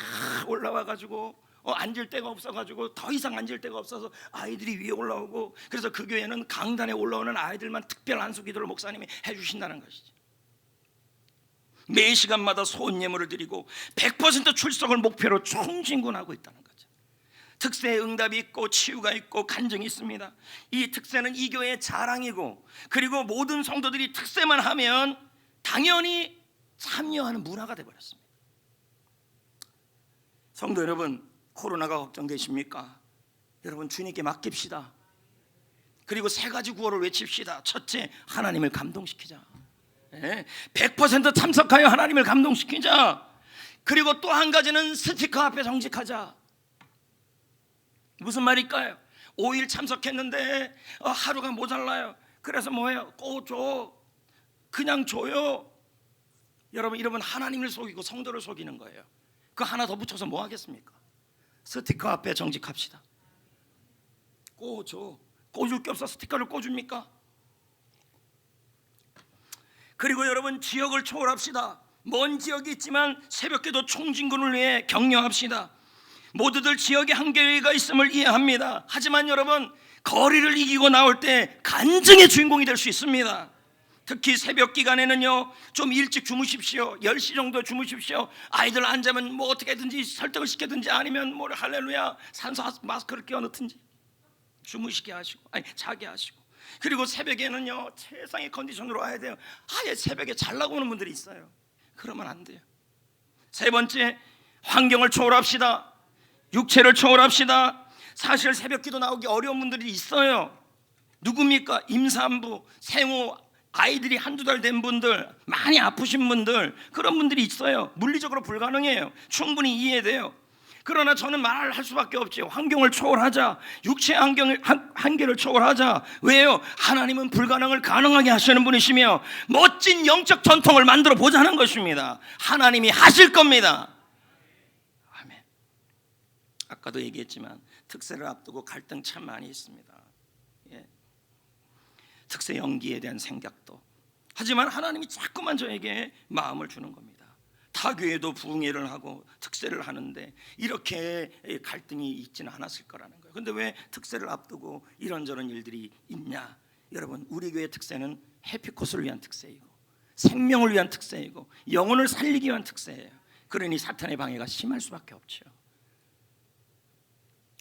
올라와가지고 앉을 데가 없어가지고 더 이상 앉을 데가 없어서 아이들이 위에 올라오고, 그래서 그 교회는 강단에 올라오는 아이들만 특별 안수 기도를 목사님이 해주신다는 것이죠. 매 시간마다 소원 예물을 드리고 100% 출석을 목표로 총진군하고 있다는 거죠. 특세에 응답이 있고 치유가 있고 간증이 있습니다. 이 특세는 이 교회의 자랑이고, 그리고 모든 성도들이 특세만 하면 당연히 참여하는 문화가 되어버렸습니다. 성도 여러분, 코로나가 걱정되십니까? 여러분 주님께 맡깁시다. 그리고 세 가지 구호를 외칩시다. 첫째, 하나님을 감동시키자. 100% 참석하여 하나님을 감동시키자. 그리고 또 한 가지는 스티커 앞에 정직하자. 무슨 말일까요? 5일 참석했는데 하루가 모자라요. 그래서 뭐예요? 줘. 그냥 줘요. 여러분 이러면 하나님을 속이고 성도를 속이는 거예요. 그 하나 더 붙여서 뭐 하겠습니까? 스티커 앞에 정직합시다. 줘. 꽂을 게 없어 스티커를 꽂습니까? 그리고 여러분 지역을 초월합시다. 먼 지역이 있지만 새벽기도 총진군을 위해 격려합시다. 모두들 지역에 한계가 있음을 이해합니다. 하지만 여러분 거리를 이기고 나올 때 간증의 주인공이 될 수 있습니다. 특히 새벽 기간에는요 좀 일찍 주무십시오. 10시 정도 주무십시오. 아이들 안 자면 뭐 어떻게든지 설득을 시키든지 아니면 뭐 할렐루야 산소 마스크를 끼워 넣든지 주무시게 하시고 자게 하시고. 그리고 새벽에는요 최상의 컨디션으로 와야 돼요. 아예 새벽에 자려고 오는 분들이 있어요. 그러면 안 돼요. 세 번째, 환경을 초월합시다. 육체를 초월합시다. 사실 새벽기도 나오기 어려운 분들이 있어요. 누굽니까? 임산부, 생후 아이들이 한두 달 된 분들, 많이 아프신 분들, 그런 분들이 있어요. 물리적으로 불가능해요. 충분히 이해돼요. 그러나 저는 말을 할 수밖에 없죠. 환경을 초월하자. 육체의 한계를 초월하자. 왜요? 하나님은 불가능을 가능하게 하시는 분이시며 멋진 영적 전통을 만들어 보자는 것입니다. 하나님이 하실 겁니다. 아멘. 아까도 얘기했지만 특세를 앞두고 갈등 참 많이 있습니다. 특세 연기에 대한 생각도. 하지만 하나님이 자꾸만 저에게 마음을 주는 겁니다. 타 교회도 부흥회를 하고 특세를 하는데 이렇게 갈등이 있지는 않았을 거라는 거예요. 근데 왜 특세를 앞두고 이런저런 일들이 있냐? 여러분 우리 교회 특세는 해피코스를 위한 특세이고 생명을 위한 특세이고 영혼을 살리기 위한 특세예요. 그러니 사탄의 방해가 심할 수밖에 없죠.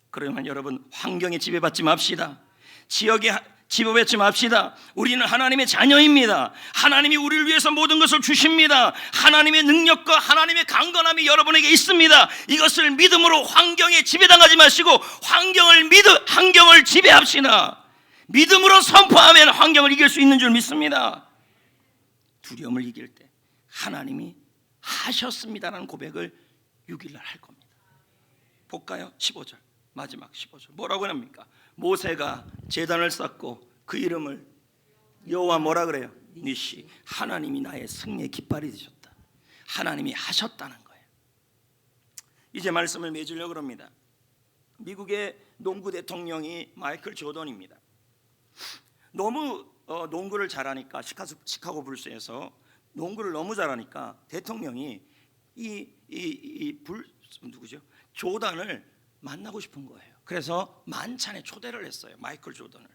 그러면 여러분 환경에 지배받지 맙시다. 지역에 지배받지 맙시다. 우리는 하나님의 자녀입니다. 하나님이 우리를 위해서 모든 것을 주십니다. 하나님의 능력과 하나님의 강건함이 여러분에게 있습니다. 이것을 믿음으로 환경에 지배당하지 마시고 환경을 지배합시다. 믿음으로 선포하면 환경을 이길 수 있는 줄 믿습니다. 두려움을 이길 때 하나님이 하셨습니다라는 고백을 6일날 할 겁니다. 볼까요? 15절 마지막 15절 뭐라고 합니까? 모세가 제단을 쌓고 그 이름을 여호와 뭐라 그래요? 니시. 하나님이 나의 승리의 깃발이 되셨다. 하나님이 하셨다는 거예요. 이제 말씀을 맺으려고 합니다. 미국의 농구 대통령이 마이클 조던입니다. 너무 농구를 잘하니까 시카고 불스에서 농구를 너무 잘하니까 대통령이 누구죠? 조던을 만나고 싶은 거예요. 그래서 만찬에 초대를 했어요. 마이클 조던을.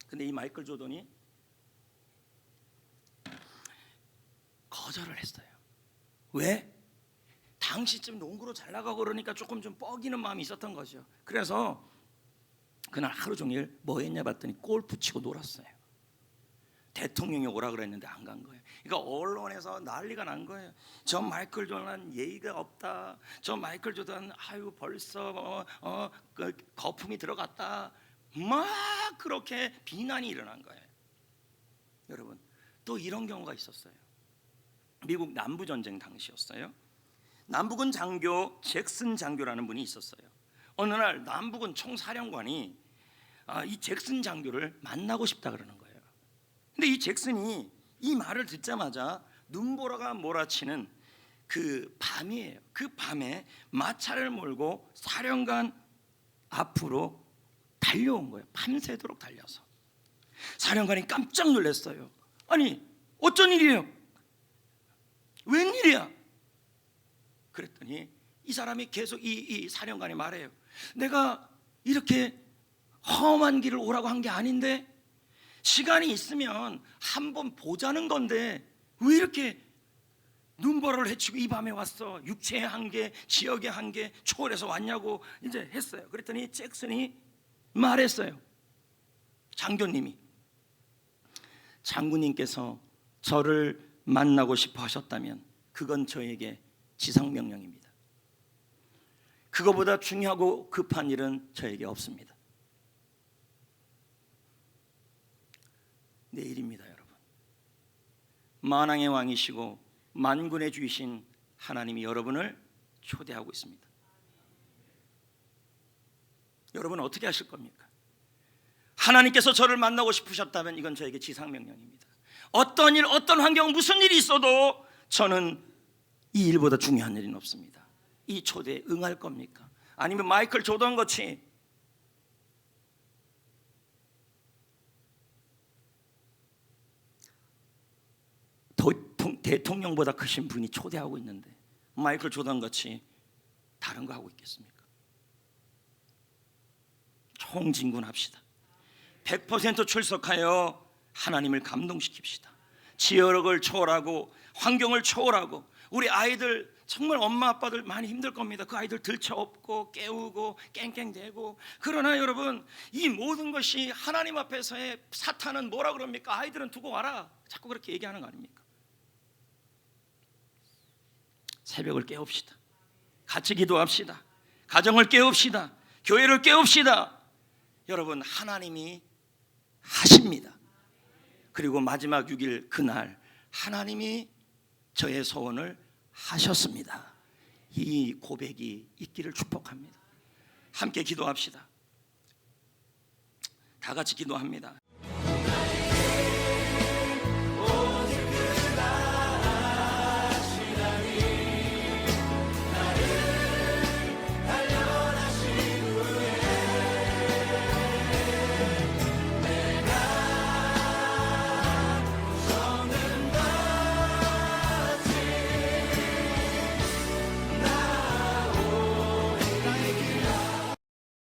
근데 이 마이클 조던이 거절을 했어요. 왜? 당시쯤 농구로 잘 나가고 그러니까 조금 좀 뻐기는 마음이 있었던 거죠. 그래서 그날 하루 종일 뭐 했냐 봤더니 골프 치고 놀았어요. 대통령이 오라 그랬는데 안 간 거예요. 그러니까 언론에서 난리가 난 거예요. 저 마이클 조던 예의가 없다. 저 마이클 조던 벌써 그 거품이 들어갔다. 막 그렇게 비난이 일어난 거예요. 여러분 또 이런 경우가 있었어요. 미국 남부전쟁 당시였어요. 남부군 장교 잭슨 장교라는 분이 있었어요. 어느 날 남부군 총사령관이 이 잭슨 장교를 만나고 싶다 그러는 거예요. 근데 이 잭슨이 이 말을 듣자마자 눈보라가 몰아치는 그 밤이에요. 그 밤에 마차를 몰고 사령관 앞으로 달려온 거예요. 밤새도록 달려서. 사령관이 깜짝 놀랐어요. 아니 어쩐 일이에요? 웬일이야? 그랬더니 이 사람이 계속 이 사령관이 말해요. 내가 이렇게 험한 길을 오라고 한 게 아닌데 시간이 있으면 한번 보자는 건데 왜 이렇게 눈보라를 헤치고 이 밤에 왔어? 육체의 한계, 지역의 한계 초월해서 왔냐고 이제 했어요. 그랬더니 잭슨이 말했어요. 장군님께서 저를 만나고 싶어 하셨다면 그건 저에게 지상명령입니다. 그거보다 중요하고 급한 일은 저에게 없습니다. 내일입니다, 여러분. 만왕의 왕이시고 만군의 주이신 하나님이 여러분을 초대하고 있습니다. 여러분 어떻게 하실 겁니까? 하나님께서 저를 만나고 싶으셨다면 이건 저에게 지상명령입니다. 어떤 일, 어떤 환경, 무슨 일이 있어도 저는 이 일보다 중요한 일은 없습니다. 이 초대에 응할 겁니까? 아니면 마이클 조던 같이 대통령보다 크신 분이 초대하고 있는데 마이클 조던 같이 다른 거 하고 있겠습니까? 총진군합시다. 100% 출석하여 하나님을 감동시킵시다. 지역을 초월하고 환경을 초월하고 우리 아이들 정말 엄마 아빠들 많이 힘들 겁니다. 그 아이들 들쳐업고 깨우고 깽깽대고. 그러나 여러분 이 모든 것이 하나님 앞에서의 사탄은 뭐라 그럽니까? 아이들은 두고 와라. 자꾸 그렇게 얘기하는 거 아닙니까? 새벽을 깨웁시다. 같이 기도합시다. 가정을 깨웁시다. 교회를 깨웁시다. 여러분 하나님이 하십니다. 그리고 마지막 6일 그날 하나님이 저의 소원을 하셨습니다. 이 고백이 있기를 축복합니다. 함께 기도합시다. 다 같이 기도합니다.